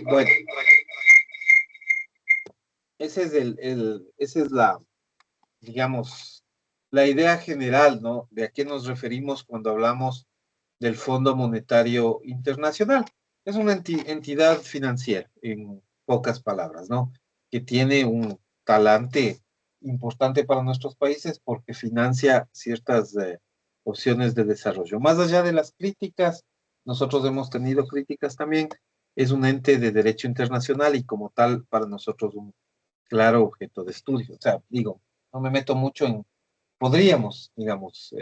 bueno, esa es digamos, la idea general, ¿no? De a qué nos referimos cuando hablamos del Fondo Monetario Internacional. Es una entidad financiera, en pocas palabras, ¿no? Que tiene un talante importante para nuestros países porque financia ciertas opciones de desarrollo. Más allá de las críticas, nosotros hemos tenido críticas también, es un ente de derecho internacional y como tal para nosotros un claro objeto de estudio. O sea, digo, no me meto mucho podríamos, digamos,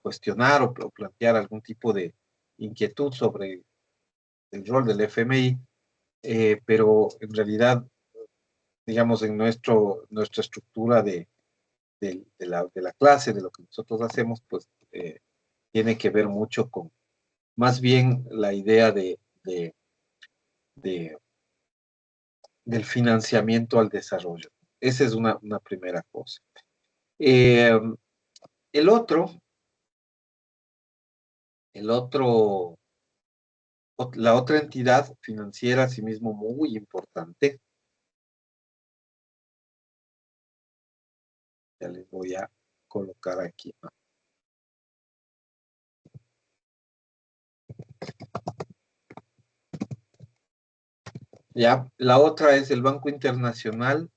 cuestionar o plantear algún tipo de inquietud sobre el rol del FMI, pero en realidad, digamos, en nuestra estructura de la clase, de lo que nosotros hacemos, pues tiene que ver mucho con más bien la idea de- del financiamiento al desarrollo. Esa es una primera cosa. Eh, el otro, el otro la otra entidad financiera, asimismo, muy importante, ya les voy a colocar aquí, ¿no? Ya, la otra es el Banco Internacional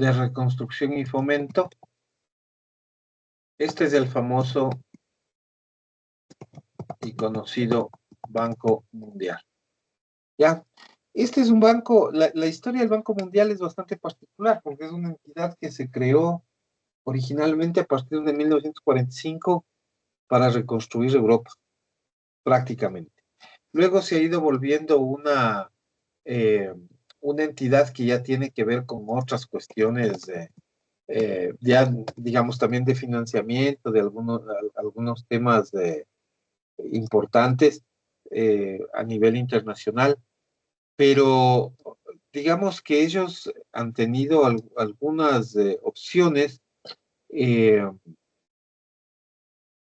de Reconstrucción y Fomento. Este es el famoso y conocido Banco Mundial. Ya, este es un banco, la historia del Banco Mundial es bastante particular porque es una entidad que se creó originalmente a partir de 1945 para reconstruir Europa, prácticamente. Luego se ha ido volviendo eh, una entidad que ya tiene que ver con otras cuestiones, ya digamos también de financiamiento, de algunos temas importantes a nivel internacional, pero digamos que ellos han tenido algunas opciones, eh,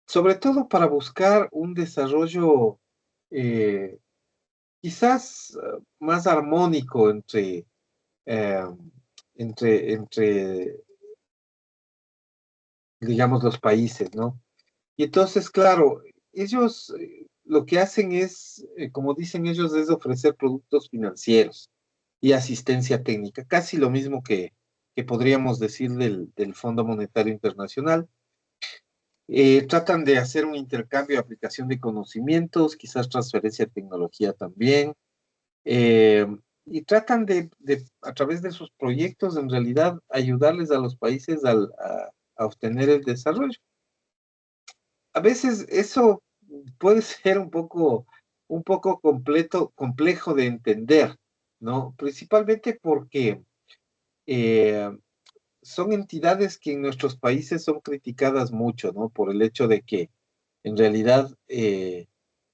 sobre todo para buscar un desarrollo eh, quizás más armónico eh, entre, digamos, los países, ¿no? Y entonces, claro, ellos lo que hacen es, como dicen ellos, es ofrecer productos financieros y asistencia técnica, casi lo mismo que podríamos decir del Fondo Monetario Internacional. Tratan de hacer un intercambio de aplicación de conocimientos, quizás transferencia de tecnología también, eh, y tratan a través de sus proyectos, en realidad, ayudarles a los países a obtener el desarrollo. A veces eso puede ser un poco complejo de entender, ¿no? Principalmente porque eh, son entidades que en nuestros países son criticadas mucho, ¿no? Por el hecho de que en realidad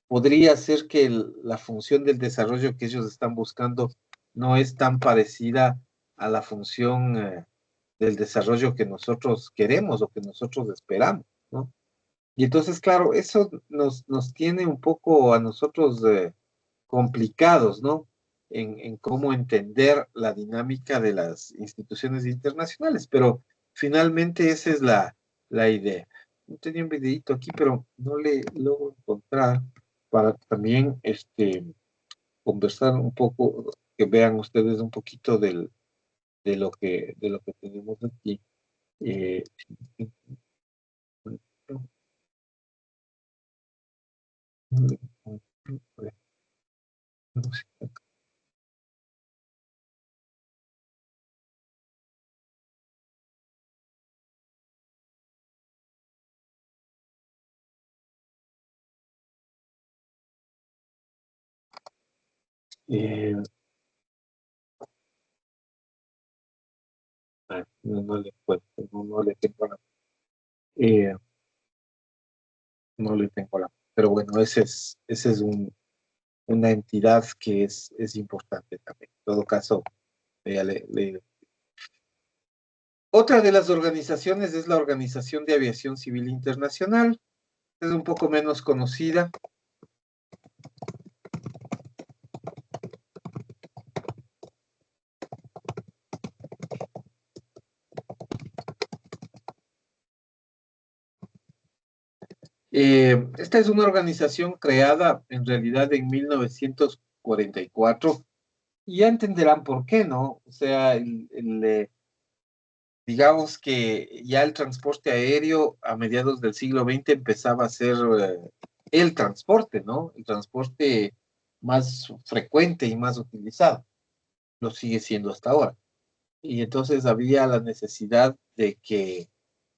podría ser que la función del desarrollo que ellos están buscando no es tan parecida a la función del desarrollo que nosotros queremos o que nosotros esperamos, ¿no? Y entonces, claro, eso nos tiene un poco a nosotros complicados, ¿no? En cómo entender la dinámica de las instituciones internacionales, pero finalmente esa es la idea. Yo tenía un videito aquí, pero no le logro encontrar para también conversar un poco, que vean ustedes un poquito de lo que tenemos aquí. Eh, eh, no le encuentro, no le tengo eh, no le tengo pero bueno, ese es una entidad que es importante también. En todo caso, ya otra de las organizaciones es la Organización de Aviación Civil Internacional, es un poco menos conocida. Esta es una organización creada en realidad en 1944 y ya entenderán por qué, ¿no? O sea, digamos que ya el transporte aéreo a mediados del siglo XX empezaba a ser el transporte, ¿no? El transporte más frecuente y más utilizado. Lo sigue siendo hasta ahora. Y entonces había la necesidad de que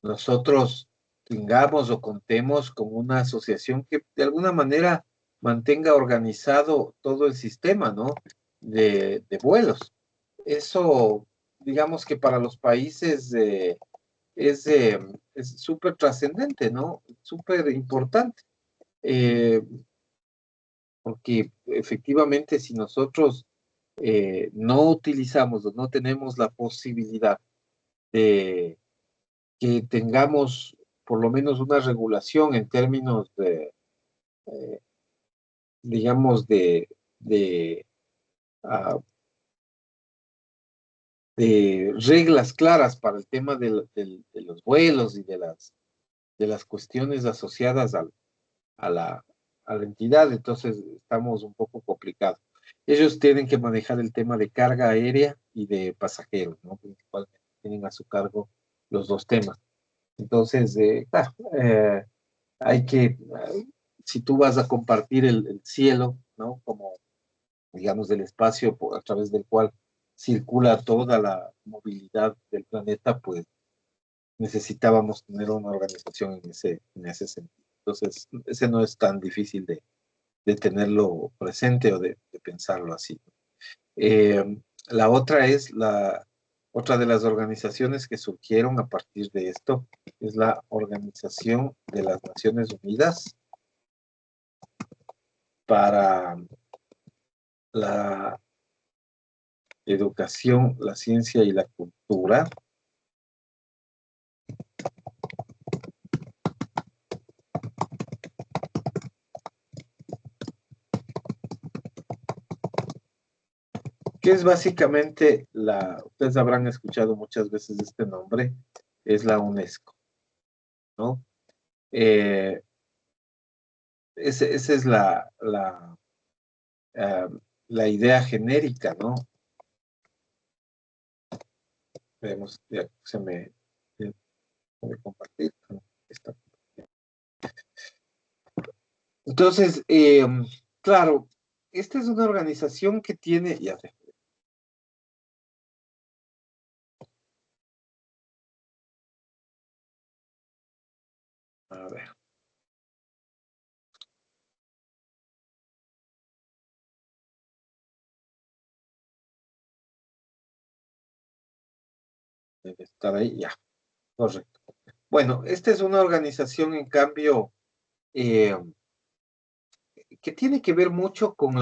nosotros tengamos o contemos con una asociación que de alguna manera mantenga organizado todo el sistema, ¿no? De vuelos. Eso, digamos que para los países es es súper trascendente, ¿no? Súper importante. Eh, Porque efectivamente si nosotros no utilizamos o no tenemos la posibilidad de que tengamos por lo menos una regulación en términos eh, digamos, de, uh, de reglas claras para el tema de los vuelos y de las cuestiones asociadas a, la, a la entidad, entonces estamos un poco complicados. Ellos tienen que manejar el tema de carga aérea y de pasajeros, ¿no? Principalmente tienen a su cargo los dos temas. Entonces, claro, hay que, si tú vas a compartir el cielo, ¿no? Como, digamos, el espacio a través del cual circula toda la movilidad del planeta, pues necesitábamos tener una organización en ese sentido. Entonces, ese no es tan difícil de tenerlo presente o de pensarlo así. Eh, la otra es otra de las organizaciones que surgieron a partir de esto, es la Organización de las Naciones Unidas para la educación, la ciencia y la cultura. Que es básicamente ustedes habrán escuchado muchas veces este nombre, es la UNESCO, ¿no? Esa es ah, la idea genérica, ¿no? Vemos, ya se me compartir. Esta. Entonces, claro, esta es una organización que tiene, ya sé, a ver, debe estar ahí, ya, correcto. Bueno, esta es una organización, en cambio, eh, que tiene que ver mucho con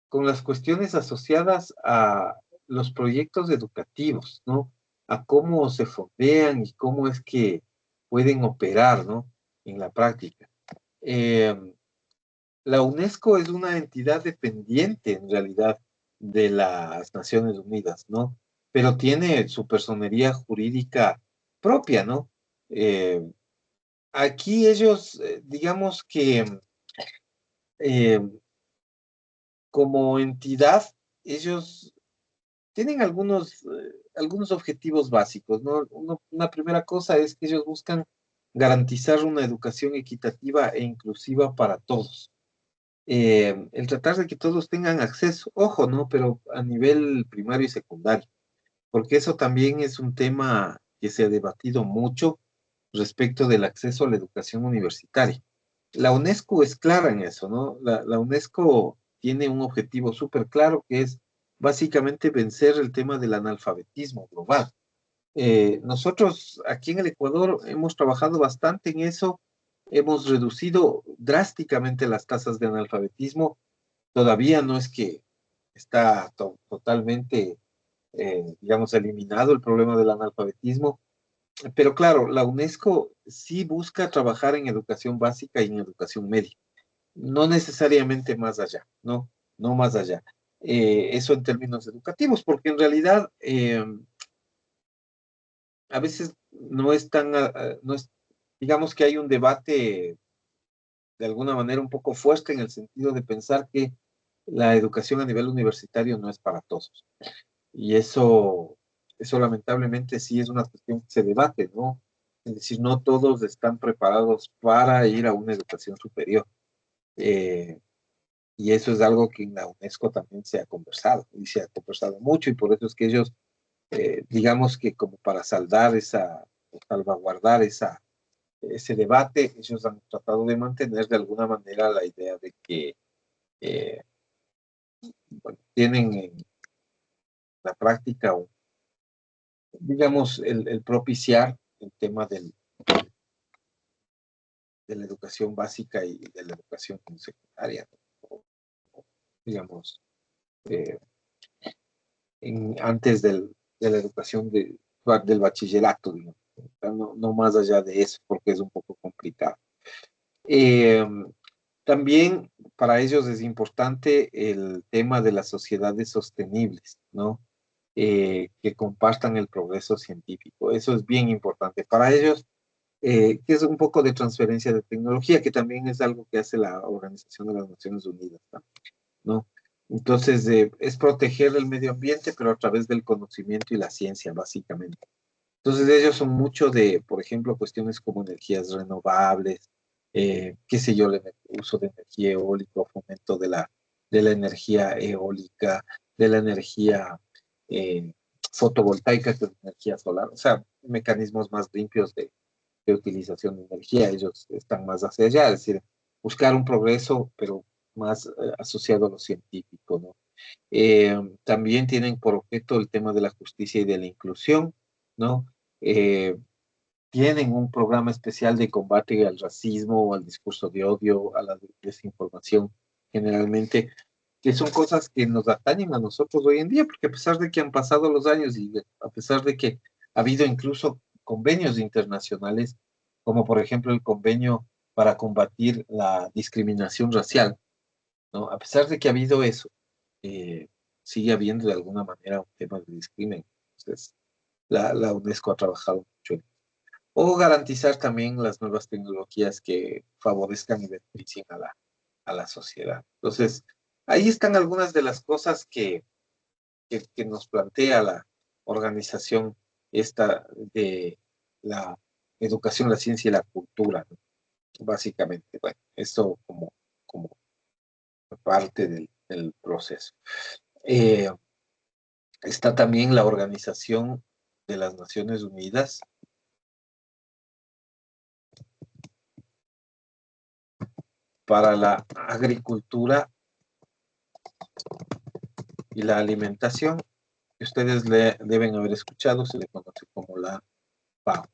con las cuestiones asociadas a los proyectos educativos, ¿no? A cómo se fondean y cómo es que pueden operar, ¿no? En la práctica. Eh, la UNESCO es una entidad dependiente, en realidad, de las Naciones Unidas, ¿no? Pero tiene su personería jurídica propia, ¿no? Eh, aquí ellos, digamos que eh, como entidad, ellos tienen algunos objetivos básicos, ¿no? Una primera cosa es que ellos buscan garantizar una educación equitativa e inclusiva para todos. El tratar de que todos tengan acceso, ojo, ¿no? Pero a nivel primario y secundario, porque eso también es un tema que se ha debatido mucho respecto del acceso a la educación universitaria. La UNESCO es clara en eso, ¿no? La UNESCO tiene un objetivo súper claro que es básicamente vencer el tema del analfabetismo global. Nosotros aquí en el Ecuador hemos trabajado bastante en eso, hemos reducido drásticamente las tasas de analfabetismo. Todavía no es que está totalmente, digamos, eliminado el problema del analfabetismo, pero claro, la UNESCO sí busca trabajar en educación básica y en educación media, no necesariamente más allá, ¿no? No más allá. Eso en términos educativos, porque en realidad a veces no es tan, no es, digamos que hay un debate de alguna manera un poco fuerte en el sentido de pensar que la educación a nivel universitario no es para todos. Y eso lamentablemente sí es una cuestión que se debate, ¿no? Es decir, no todos están preparados para ir a una educación superior. Eh, y eso es algo que en la UNESCO también se ha conversado, y se ha conversado mucho, y por eso es que ellos, digamos que como para saldar salvaguardar ese debate, ellos han tratado de mantener de alguna manera la idea de que eh, bueno, tienen en la práctica, digamos, el propiciar el tema de la educación básica y de la educación secundaria, ¿no? Digamos, eh, antes de la educación del bachillerato, digamos. No, no más allá de eso, porque es un poco complicado. Eh, También para ellos es importante el tema de las sociedades sostenibles, ¿no? Que compartan el progreso científico. Eso es bien importante para ellos, que es un poco de transferencia de tecnología, que también es algo que hace la Organización de las Naciones Unidas, ¿no? Entonces, es proteger el medio ambiente, pero a través del conocimiento y la ciencia, básicamente. Entonces, ellos son mucho de, por ejemplo, cuestiones como energías renovables, qué sé yo, el uso de energía eólica, fomento de la energía eólica, de la energía eh, fotovoltaica, que es energía solar, o sea, mecanismos más limpios de utilización de energía. Ellos están más hacia allá, es decir, buscar un progreso, pero más asociado a lo científico, ¿no? También tienen por objeto el tema de la justicia y de la inclusión, ¿no? Eh, Tienen un programa especial de combate al racismo, al discurso de odio, a la desinformación generalmente. que son cosas que nos atañen a nosotros hoy en día, porque a pesar de que han pasado los años y a pesar de que ha habido incluso convenios internacionales, como por ejemplo el convenio para combatir la discriminación racial, ¿no? A pesar de que ha habido eso, eh, sigue habiendo de alguna manera un tema de discriminación. Entonces, la UNESCO ha trabajado mucho en eso. O garantizar también las nuevas tecnologías que favorezcan y beneficien a la sociedad. Entonces, ahí están algunas de las cosas que nos plantea la organización esta de la educación, la ciencia y la cultura, ¿no? Básicamente. Bueno, esto como parte del proceso. Eh, Está también la Organización de las Naciones Unidas para la Agricultura y la Alimentación, que ustedes deben haber escuchado, se le conoce como la FAO,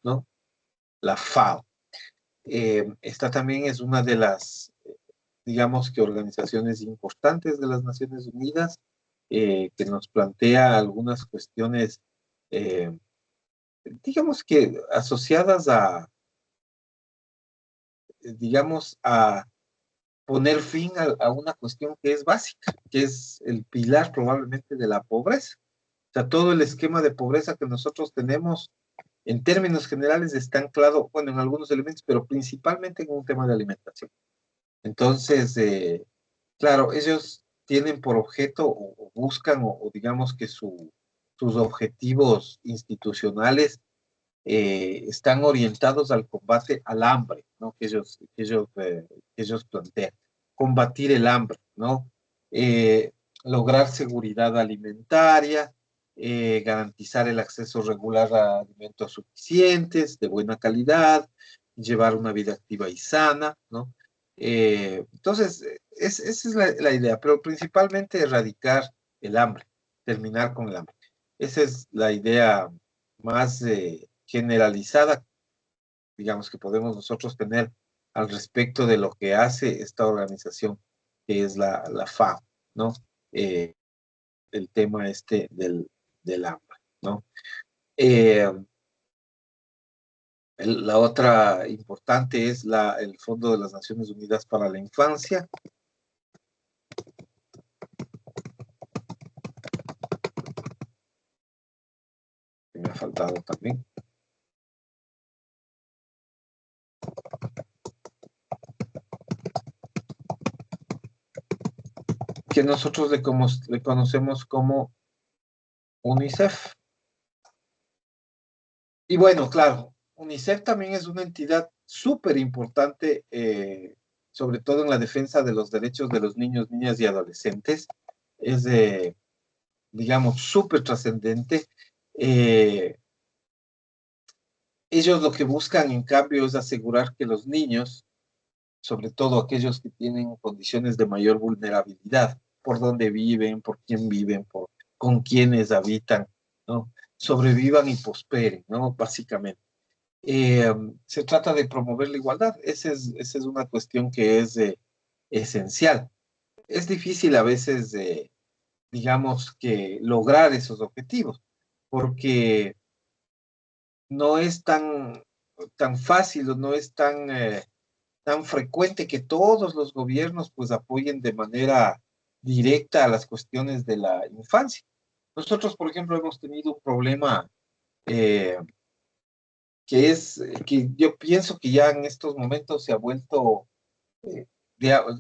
¿no? La FAO. Esta también es una de las, digamos que organizaciones importantes de las Naciones Unidas, que nos plantea algunas cuestiones, eh, digamos que asociadas digamos, a poner fin a una cuestión que es básica, que es el pilar probablemente de la pobreza. O sea, todo el esquema de pobreza que nosotros tenemos, en términos generales, está anclado, bueno, en algunos elementos, pero principalmente en un tema de alimentación. Entonces, claro, ellos tienen por objeto o buscan o digamos que sus objetivos institucionales están orientados al combate al hambre, ¿no? Que ellos plantean. Combatir el hambre, ¿no? Lograr seguridad alimentaria, garantizar el acceso regular a alimentos suficientes, de buena calidad, llevar una vida activa y sana, ¿no? Entonces, esa es la idea, pero principalmente erradicar el hambre, terminar con el hambre. Esa es la idea más generalizada, digamos, que podemos nosotros tener al respecto de lo que hace esta organización, que es la FAO, ¿no? Eh, el tema este del hambre, ¿no? Eh, la otra importante es el Fondo de las Naciones Unidas para la Infancia, que me ha faltado también. Que nosotros le conocemos como UNICEF. Y bueno, claro, UNICEF también es una entidad súper importante, sobre todo en la defensa de los derechos de los niños, niñas y adolescentes. Es, digamos, súper trascendente. Eh, Ellos lo que buscan, en cambio, es asegurar que los niños, sobre todo aquellos que tienen condiciones de mayor vulnerabilidad, por dónde viven, por quién viven, con quiénes habitan, ¿no? Sobrevivan y prosperen, ¿no? Básicamente. Se trata de promover la igualdad. Esa es una cuestión que es esencial. Es difícil a veces, digamos, que lograr esos objetivos, porque no es tan fácil o no es tan frecuente que todos los gobiernos pues apoyen de manera directa a las cuestiones de la infancia. Nosotros, por ejemplo, hemos tenido un problema eh, que yo pienso que ya en estos momentos se ha vuelto eh,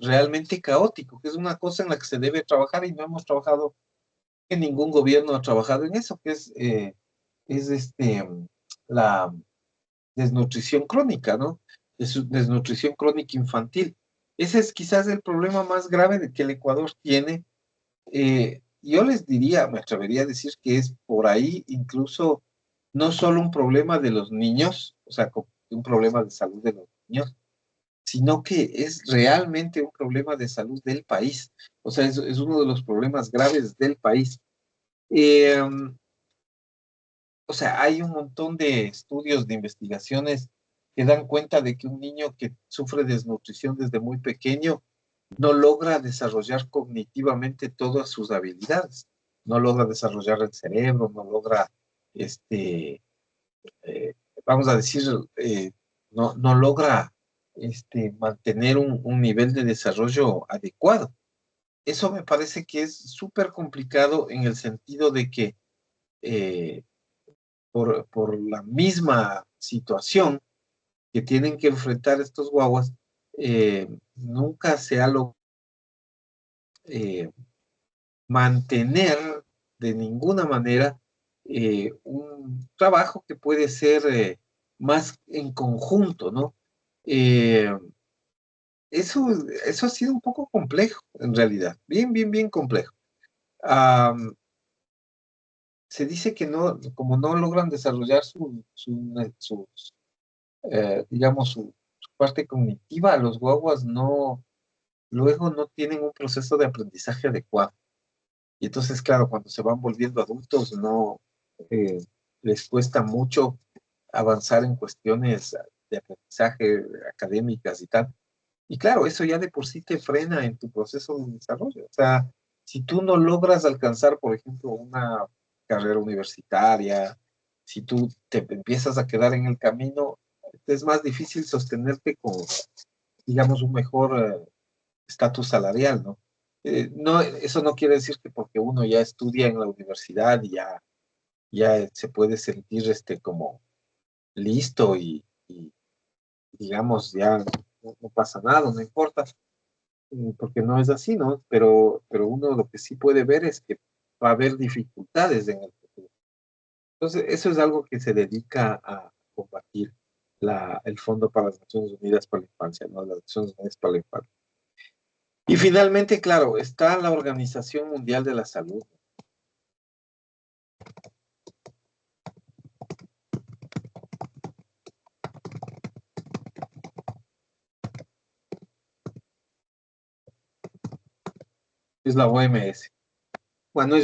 realmente caótico, que es una cosa en la que se debe trabajar y no hemos trabajado, que ningún gobierno ha trabajado en eso, que es la desnutrición crónica, ¿no? Desnutrición crónica infantil. Ese es quizás el problema más grave de que el Ecuador tiene. Yo les diría, me atrevería a decir que es por ahí incluso no solo un problema de los niños, o sea, un problema de salud de los niños, sino que es realmente un problema de salud del país. O sea, es uno de los problemas graves del país. Eh, o sea, hay un montón de estudios, de investigaciones que dan cuenta de que un niño que sufre desnutrición desde muy pequeño no logra desarrollar cognitivamente todas sus habilidades, no logra desarrollar el cerebro, no logra, eh, vamos a decir, no logra mantener un nivel de desarrollo adecuado. Eso me parece que es súper complicado en el sentido de que eh, por la misma situación que tienen que enfrentar estos guaguas, nunca se ha logrado mantener de ninguna manera un trabajo que puede ser más en conjunto, ¿no? Eh, eso ha sido un poco complejo, en realidad, bien complejo. Se dice que no, como no logran desarrollar digamos, su parte cognitiva, los guaguas luego no tienen un proceso de aprendizaje adecuado. Y entonces, claro, cuando se van volviendo adultos, no les cuesta mucho avanzar en cuestiones de aprendizaje académicas y tal. Y claro, eso ya de por sí te frena en tu proceso de desarrollo. O sea, si tú no logras alcanzar, por ejemplo, una carrera universitaria, si tú te empiezas a quedar en el camino, es más difícil sostenerte con, digamos, un mejor estatus salarial, ¿no? No, eso no quiere decir que porque uno ya estudia en la universidad y ya se puede sentir como listo y digamos, ya no pasa nada, no importa, porque no es así, ¿no? Pero uno lo que sí puede ver es que va a haber dificultades en el futuro. Entonces, eso es algo que se dedica a combatir el Fondo para las Naciones Unidas para la Infancia, ¿no? Las Naciones Unidas para la Infancia. Y finalmente, claro, está la Organización Mundial de la Salud. Es la OMS. Bueno,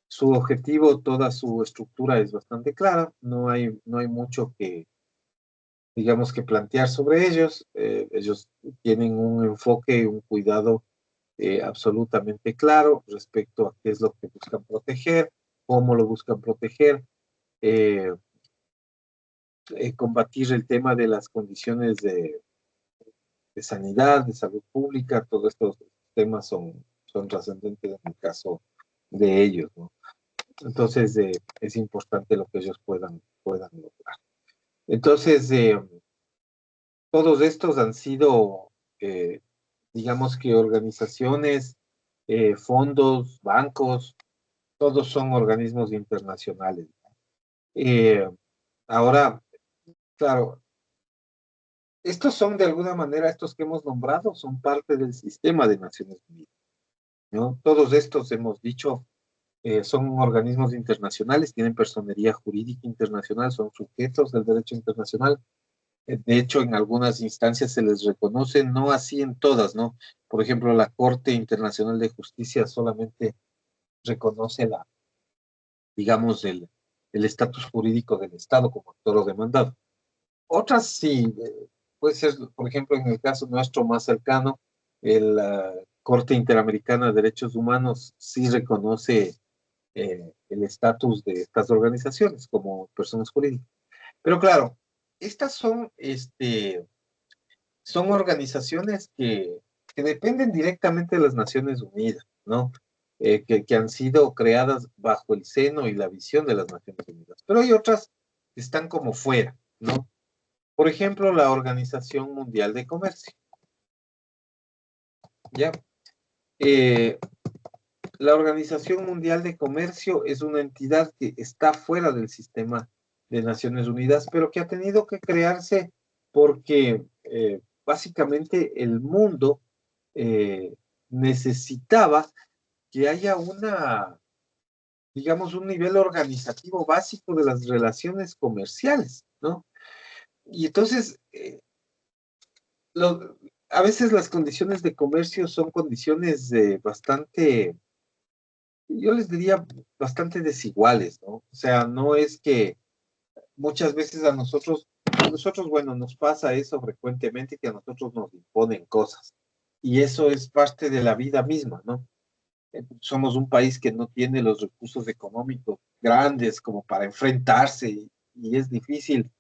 su objetivo, toda su estructura es bastante clara, no hay mucho que, digamos, que plantear sobre ellos. Ellos tienen un enfoque y un cuidado absolutamente claro respecto a qué es lo que buscan proteger, cómo lo buscan proteger, eh, combatir el tema de las condiciones de sanidad, de salud pública, todos estos temas son trascendentes en el caso de ellos, ¿no? Entonces, es importante lo que ellos puedan lograr. Entonces, todos estos han sido, digamos que organizaciones, fondos, bancos, todos son organismos internacionales. Eh, Ahora, claro, estos son de alguna manera, estos que hemos nombrado, son parte del sistema de Naciones Unidas, ¿no? Todos estos, hemos dicho, son organismos internacionales, tienen personería jurídica internacional, son sujetos del derecho internacional. De hecho, en algunas instancias se les reconoce, no así en todas, ¿no? Por ejemplo, la Corte Internacional de Justicia solamente reconoce digamos, el estatus jurídico del Estado como actor o demandado. Otras sí, puede ser, por ejemplo, en el caso nuestro más cercano, la Corte Interamericana de Derechos Humanos sí reconoce el estatus de estas organizaciones como personas jurídicas. Pero claro, estas son organizaciones que dependen directamente de las Naciones Unidas, ¿no? Que han sido creadas bajo el seno y la visión de las Naciones Unidas. Pero hay otras que están como fuera, ¿no? Por ejemplo, la Organización Mundial de Comercio. ¿Ya? Eh, la Organización Mundial de Comercio es una entidad que está fuera del sistema de Naciones Unidas, pero que ha tenido que crearse porque básicamente el mundo eh, necesitaba que haya digamos, un nivel organizativo básico de las relaciones comerciales, ¿no? Y entonces, lo, a veces las condiciones de comercio son condiciones bastante, yo les diría, bastante desiguales, ¿no? O sea, no es que muchas veces a nosotros, bueno, nos pasa eso frecuentemente, que a nosotros nos imponen cosas. y eso es parte de la vida misma, ¿no? Somos un país que no tiene los recursos económicos grandes como para enfrentarse y es difícil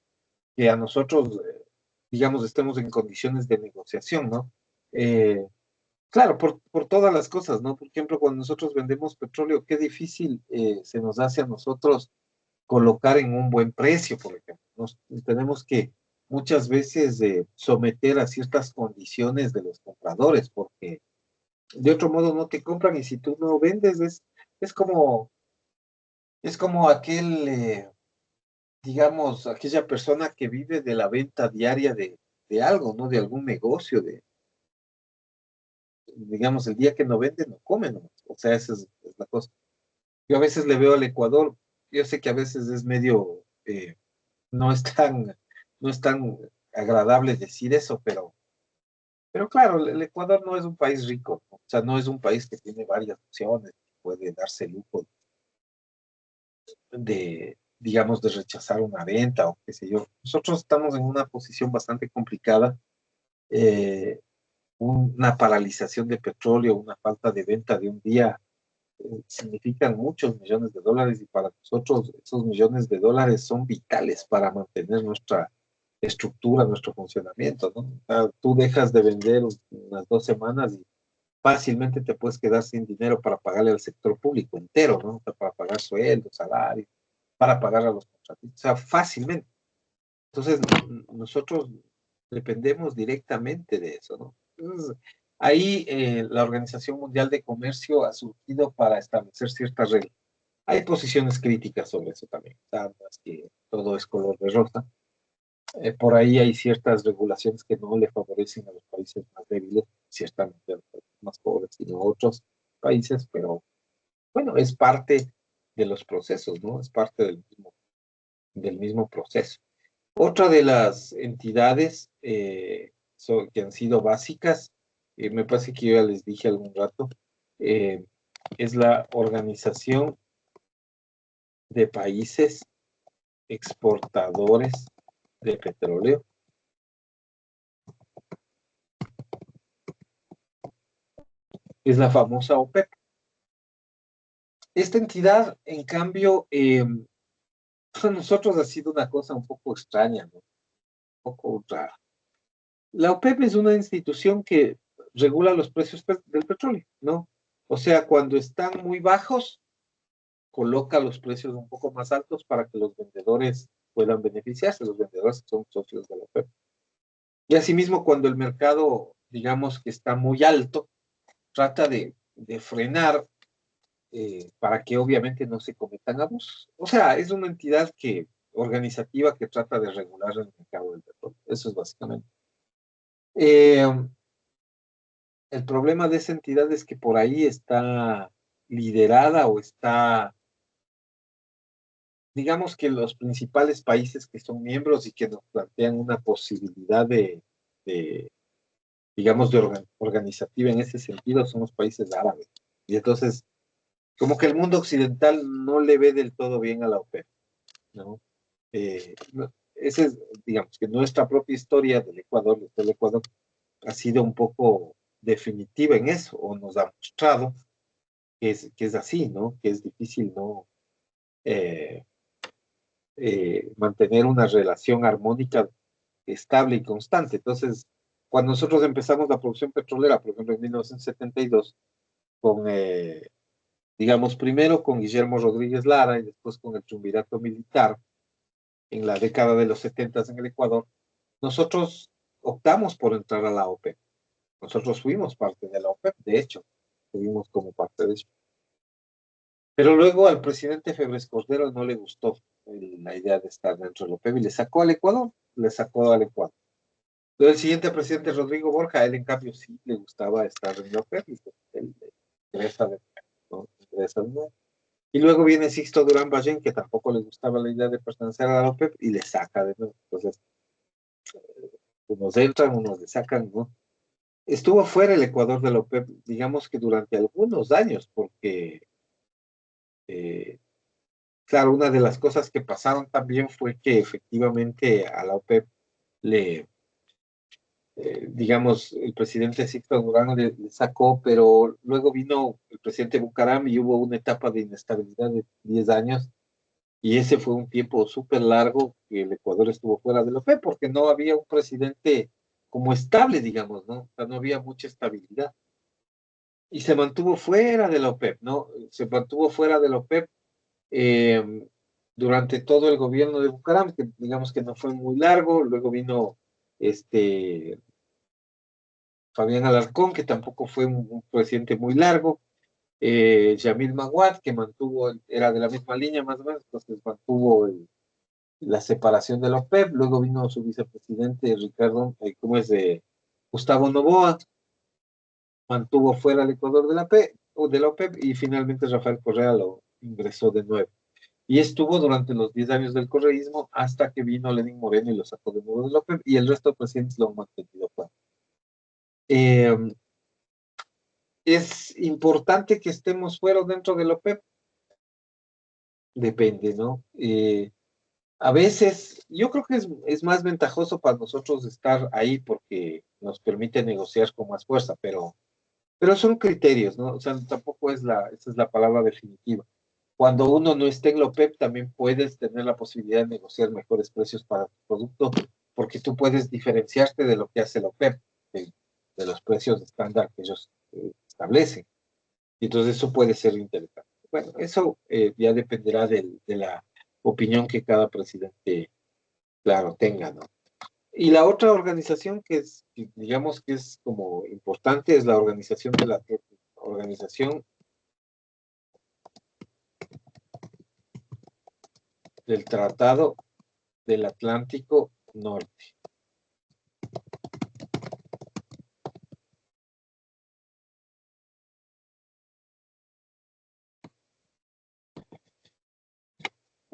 que a nosotros, digamos, estemos en condiciones de negociación, ¿no? Eh, claro, por todas las cosas, ¿no? Por ejemplo, cuando nosotros vendemos petróleo, qué difícil se nos hace a nosotros colocar en un buen precio, por ejemplo. Nos tenemos que muchas veces someter a ciertas condiciones de los compradores, porque de otro modo no te compran y si tú no vendes es como, es como aquel, digamos, aquella persona que vive de la venta diaria de algo, ¿no? De algún negocio, digamos, el día que no vende, no come, ¿no? O sea, esa es la cosa. Yo a veces le veo al Ecuador, yo sé que a veces es medio, no es tan, no es tan agradable decir eso, pero claro, el Ecuador no es un país rico, ¿no? O sea, no es un país que tiene varias opciones, puede darse el lujo digamos, de rechazar una venta o qué sé yo. Nosotros estamos en una posición bastante complicada, eh, una paralización de petróleo, una falta de venta de un día, significan muchos millones de dólares y para nosotros esos millones de dólares son vitales para mantener nuestra estructura, nuestro funcionamiento, ¿no? O sea, tú dejas de vender unas 2 semanas y fácilmente te puedes quedar sin dinero para pagarle al sector público entero, ¿no? O sea, para pagar sueldos, salarios, para pagar a los contratistas, o sea, fácilmente. Entonces, nosotros dependemos directamente de eso, ¿no? Entonces, ahí la Organización Mundial de Comercio ha surgido para establecer ciertas reglas. Hay posiciones críticas sobre eso también, o sea, no es que todo es color de rosa. Por ahí hay ciertas regulaciones que no le favorecen a los países más débiles, ciertamente a los países más pobres y no a otros países, pero bueno, es parte de los procesos, ¿no? Es parte del mismo proceso. Otra de las entidades que han sido básicas, me parece que yo ya les dije algún rato, eh, es la Organización de Países Exportadores de Petróleo, es la famosa OPEP. Esta entidad, en cambio, para nosotros ha sido una cosa un poco extraña, ¿no? Un poco rara. La OPEP es una institución que regula los precios del petróleo, ¿no? O sea, cuando están muy bajos, coloca los precios un poco más altos para que los vendedores puedan beneficiarse, los vendedores son socios de la OPEP. Y asimismo, cuando el mercado, digamos que está muy alto, trata de frenar para que obviamente no se cometan abusos. O sea, es una entidad organizativa que trata de regular el mercado del petróleo. Eso es básicamente. Eh, el problema de esa entidad es que por ahí está liderada o está, digamos que los principales países que son miembros y que nos plantean una posibilidad de digamos, organizativa en ese sentido son los países árabes. Y entonces, como que el mundo occidental no le ve del todo bien a la OPEP, ¿no? Esa es, digamos, que nuestra propia historia del Ecuador, ha sido un poco definitiva en eso, o nos ha mostrado que es así, ¿no? Que es difícil, ¿no? Eh, mantener una relación armónica, estable y constante. Entonces, cuando nosotros empezamos la producción petrolera, por ejemplo, en 1972, con, digamos, primero con Guillermo Rodríguez Lara y después con el triunvirato militar, en la década de los 70 en el Ecuador, nosotros optamos por entrar a la OPEP. Nosotros fuimos parte de la OPEP, de hecho, fuimos como parte de eso. Pero luego al presidente Febres Cordero no le gustó la idea de estar dentro de la OPEP y le sacó al Ecuador, le sacó al Ecuador. Luego el siguiente presidente, Rodrigo Borja, a él en cambio sí le gustaba estar en la OPEP y pues, él ingresa de nuevo, ¿no? Ingresa de nuevo. Y luego viene Sixto Durán Ballén, que tampoco le gustaba la idea de pertenecer a la OPEP y le saca de nuevo. Entonces, unos entran, unos le sacan, ¿no? Estuvo fuera el Ecuador de la OPEP, digamos que durante algunos años, porque, eh, claro, una de las cosas que pasaron también fue que efectivamente a la OPEP le, digamos, el presidente Sixto Durán le sacó, pero luego vino el presidente Bucaram y hubo una etapa de inestabilidad de 10 años, y ese fue un tiempo súper largo que el Ecuador estuvo fuera de la OPEP porque no había un presidente como estable, digamos, ¿no? O sea, no había mucha estabilidad. Y se mantuvo fuera de la OPEP, ¿no? Se mantuvo fuera de la OPEP eh, durante todo el gobierno de Bucaram, que digamos que no fue muy largo, luego vino este Fabián Alarcón, que tampoco fue un presidente muy largo, Yamil Maguad, que mantuvo, era de la misma línea más o menos, entonces mantuvo la separación de la OPEP, luego vino su vicepresidente Ricardo, ¿cómo es? Gustavo Noboa, mantuvo fuera el Ecuador de de la OPEP, y finalmente Rafael Correa lo ingresó de nuevo. Y estuvo durante los 10 años del correísmo hasta que vino Lenín Moreno y lo sacó de nuevo de la OPEP, y el resto de presidentes lo han mantenido fuera. ¿Es importante que estemos fuera o dentro de la OPEP? Depende, ¿no? A veces, yo creo que es más ventajoso para nosotros estar ahí porque nos permite negociar con más fuerza, pero son criterios, ¿no? O sea, tampoco esa es la palabra definitiva. Cuando uno no esté en la OPEP, también puedes tener la posibilidad de negociar mejores precios para tu producto, porque tú puedes diferenciarte de lo que hace la OPEP, de los precios estándar que ellos establecen. Y entonces eso puede ser interesante. Bueno, eso ya dependerá de la opinión que cada presidente, claro, tenga, ¿no? Y la otra organización que digamos que es como importante, es la organización del Tratado del Atlántico Norte.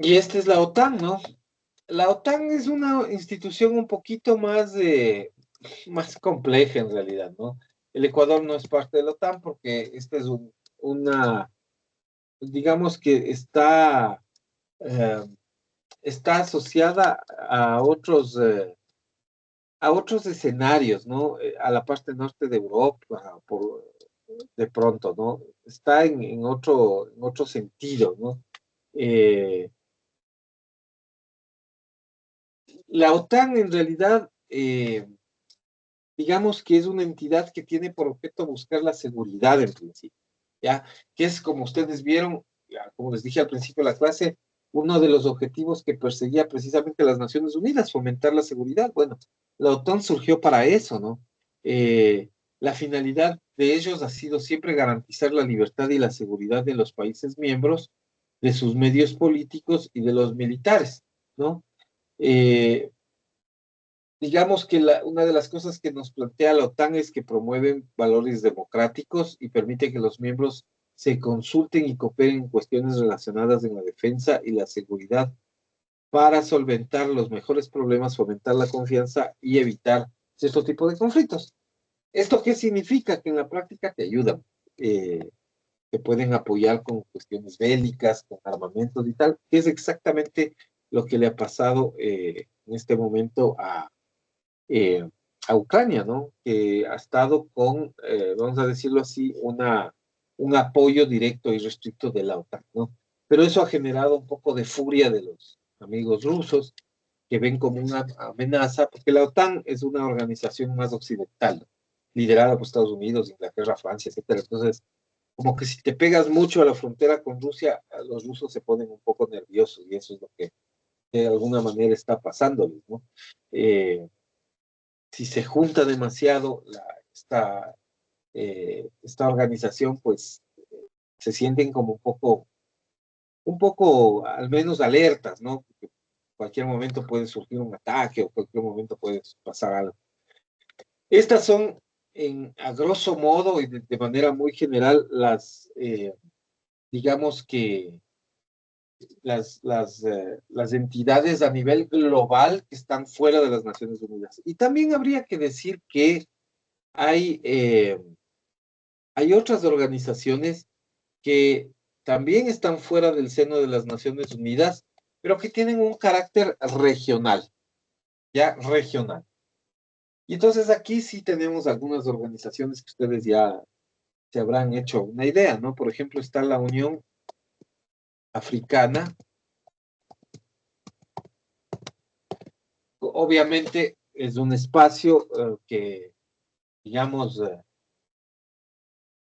Y esta es la OTAN, ¿no? La OTAN es una institución un poquito más compleja en realidad, ¿no? El Ecuador no es parte de la OTAN porque esta es una, digamos que eh, está asociada a otros escenarios, ¿no? A la parte norte de Europa, de pronto, ¿no? Está en otro sentido, ¿no? Eh, la OTAN en realidad, digamos que es una entidad que tiene por objeto buscar la seguridad en principio, ¿ya? Que es, como ustedes vieron, ya, como les dije al principio de la clase, uno de los objetivos que perseguía precisamente las Naciones Unidas, fomentar la seguridad. Bueno, la OTAN surgió para eso, ¿no? La finalidad de ellos ha sido siempre garantizar la libertad y la seguridad de los países miembros, de sus medios políticos y de los militares, ¿no? Eh, digamos que una de las cosas que nos plantea la OTAN es que promueven valores democráticos y permite que los miembros se consulten y cooperen en cuestiones relacionadas en la defensa y la seguridad para solventar los mejores problemas, fomentar la confianza y evitar cierto tipo de conflictos. ¿Esto qué significa? Que en la práctica te ayudan, te pueden apoyar con cuestiones bélicas, con armamentos y tal, que es exactamente lo que le ha pasado en este momento eh, a Ucrania, ¿no? Que ha estado con, vamos a decirlo así, un apoyo directo y restricto de la OTAN, ¿no? Pero eso ha generado un poco de furia de los amigos rusos, que ven como una amenaza, porque la OTAN es una organización más occidental, ¿no? Liderada por Estados Unidos, Inglaterra, Francia, etcétera. Entonces, como que si te pegas mucho a la frontera con Rusia, los rusos se ponen un poco nerviosos, y eso es lo que de alguna manera está pasándoles, ¿no? Si se junta demasiado esta organización, pues se sienten como un poco al menos alertas, ¿no? Porque en cualquier momento puede surgir un ataque o cualquier momento puede pasar algo. Estas son, a grosso modo y de manera muy general, digamos que las entidades a nivel global que están fuera de las Naciones Unidas. Y también habría que decir que hay, eh, hay otras organizaciones que también están fuera del seno de las Naciones Unidas, pero que tienen un carácter regional, ya regional. Y entonces aquí sí tenemos algunas organizaciones que ustedes ya se habrán hecho una idea, ¿no? Por ejemplo, está la Unión Africana. Obviamente es un espacio que, digamos,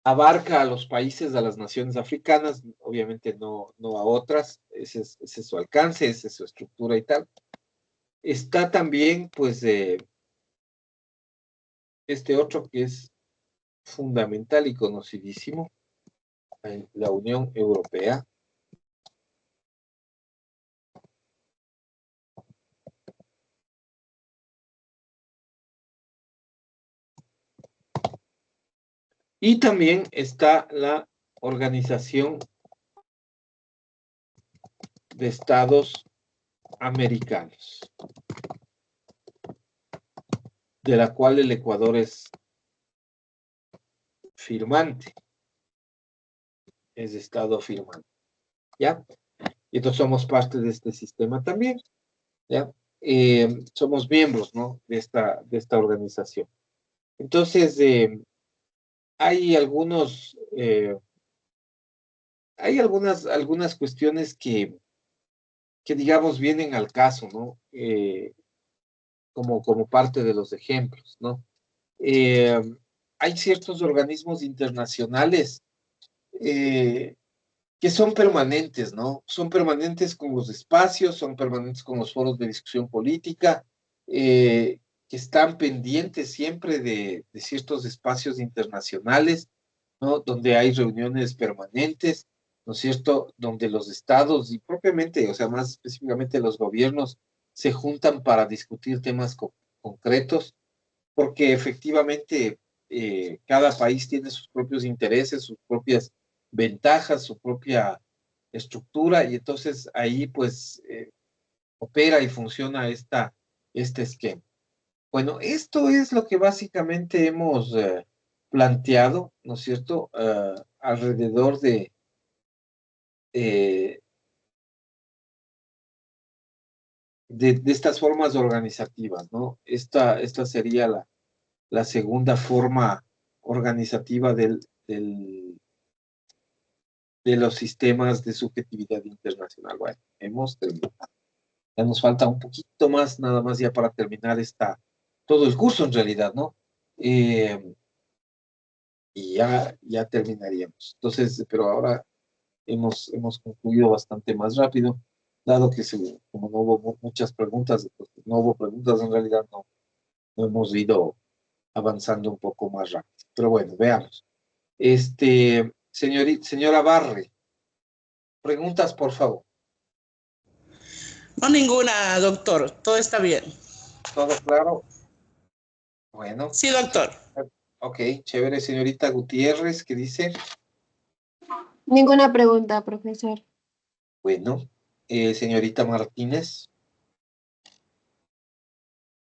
abarca a los países, a las naciones africanas, obviamente no a otras, ese es su alcance, esa es su estructura y tal. Está también, pues, este otro que es fundamental y conocidísimo, la Unión Europea. Y también está la Organización de Estados Americanos, de la cual el Ecuador es firmante, es Estado firmante, ¿ya? Y entonces somos parte de este sistema también, ¿ya? Somos miembros, ¿no? De esta organización. Entonces, hay algunas cuestiones que digamos vienen al caso, ¿no? Como parte de los ejemplos, ¿no? Eh, Hay ciertos organismos internacionales eh, que son permanentes, ¿no? Son permanentes con los espacios, son permanentes con los foros de discusión política, que están pendientes siempre de ciertos espacios internacionales, ¿no? Donde hay reuniones permanentes, ¿no es cierto? Donde los estados y propiamente, o sea, más específicamente los gobiernos se juntan para discutir temas concretos, porque efectivamente cada país tiene sus propios intereses, sus propias ventajas, su propia estructura, y entonces ahí pues opera y funciona este esquema. Bueno, esto es lo que básicamente hemos planteado, ¿no es cierto?, alrededor eh, de estas formas organizativas, ¿no? Esta sería la segunda forma organizativa de los sistemas de subjetividad internacional. Bueno, hemos terminado. Ya nos falta un poquito más, nada más ya para terminar todo el curso en realidad, ¿no? Y ya terminaríamos. Entonces, pero ahora hemos concluido bastante más rápido, dado que como no hubo muchas preguntas, pues, no hubo preguntas en realidad, no hemos ido avanzando un poco más rápido. Pero bueno, veamos. Señora Barre, preguntas, por favor. No ninguna, doctor. Todo está bien. ¿Todo claro? Bueno. Sí, doctor. Ok, chévere, señorita Gutiérrez, ¿qué dice? Ninguna pregunta, profesor. Bueno, señorita Martínez.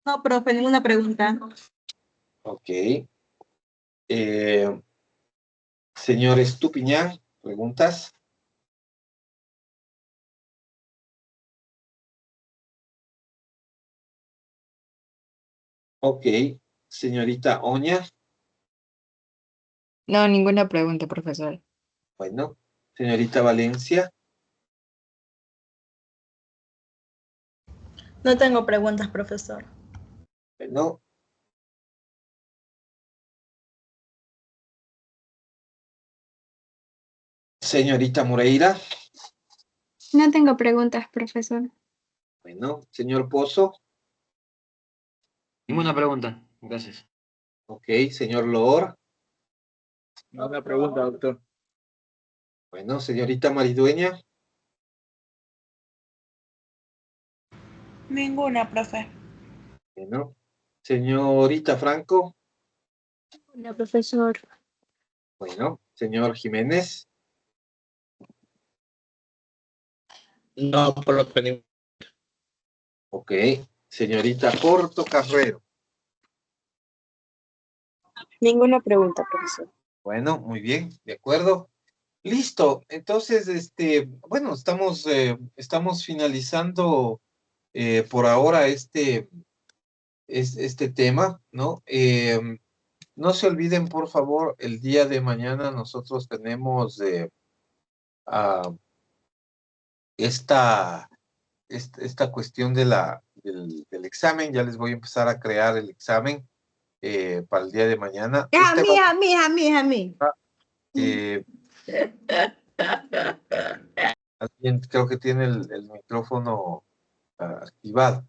No, profe, ninguna pregunta. Ok. Señor Estupiñán, ¿preguntas? Ok. Señorita Oña. No, ninguna pregunta, profesor. Bueno. Señorita Valencia. No tengo preguntas, profesor. Bueno. Señorita Moreira. No tengo preguntas, profesor. Bueno. Señor Pozo. Ninguna pregunta, gracias. Ok. Señor Loor. Una pregunta, doctor. Bueno. Señorita Maridueña. Ninguna, profe. Bueno. Señorita Franco. No, profesor. Bueno. Señor Jiménez. No, profe. Ok. Señorita Portocarrero. Ninguna pregunta, profesor. Bueno, muy bien, de acuerdo. Listo. Entonces, bueno, estamos finalizando por ahora este tema, ¿no? No se olviden, por favor, el día de mañana nosotros tenemos esta cuestión del examen. Ya les voy a empezar a crear el examen para el día de mañana. A mí. Alguien creo que tiene el micrófono activado.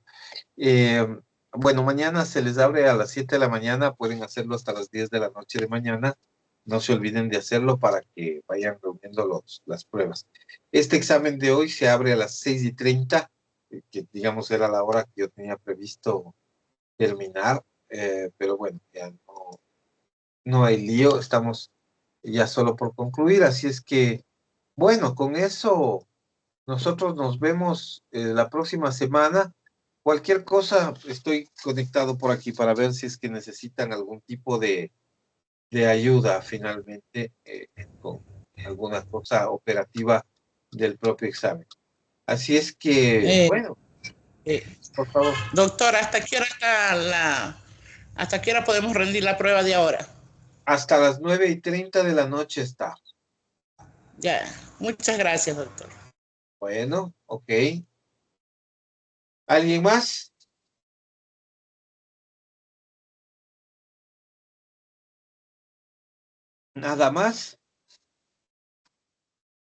Bueno, mañana se les abre a las 7 de la mañana, pueden hacerlo hasta las 10 de la noche de mañana. No se olviden de hacerlo para que vayan reuniendo las pruebas. Este examen de hoy se abre a las 6:30, que digamos era la hora que yo tenía previsto terminar, pero bueno, ya no hay lío, estamos ya solo por concluir, así es que, bueno, con eso nosotros nos vemos la próxima semana. Cualquier cosa, estoy conectado por aquí para ver si es que necesitan algún tipo de ayuda finalmente con alguna cosa operativa del propio examen. Así es que, bueno, por favor. Doctor, ¿hasta qué hora podemos rendir la prueba de ahora? Hasta las 9:30 de la noche está. Ya, muchas gracias, doctor. Bueno, ok. ¿Alguien más? ¿Nada más?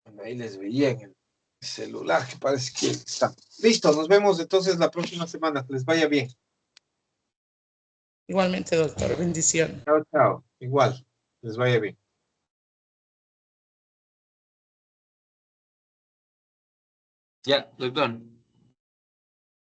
Bueno, ahí les veía en el celular, que parece que está. Listo, nos vemos entonces la próxima semana. Que les vaya bien. Igualmente, doctor. Bendiciones. Chao, chao. Igual, les vaya bien. Ya, doctor.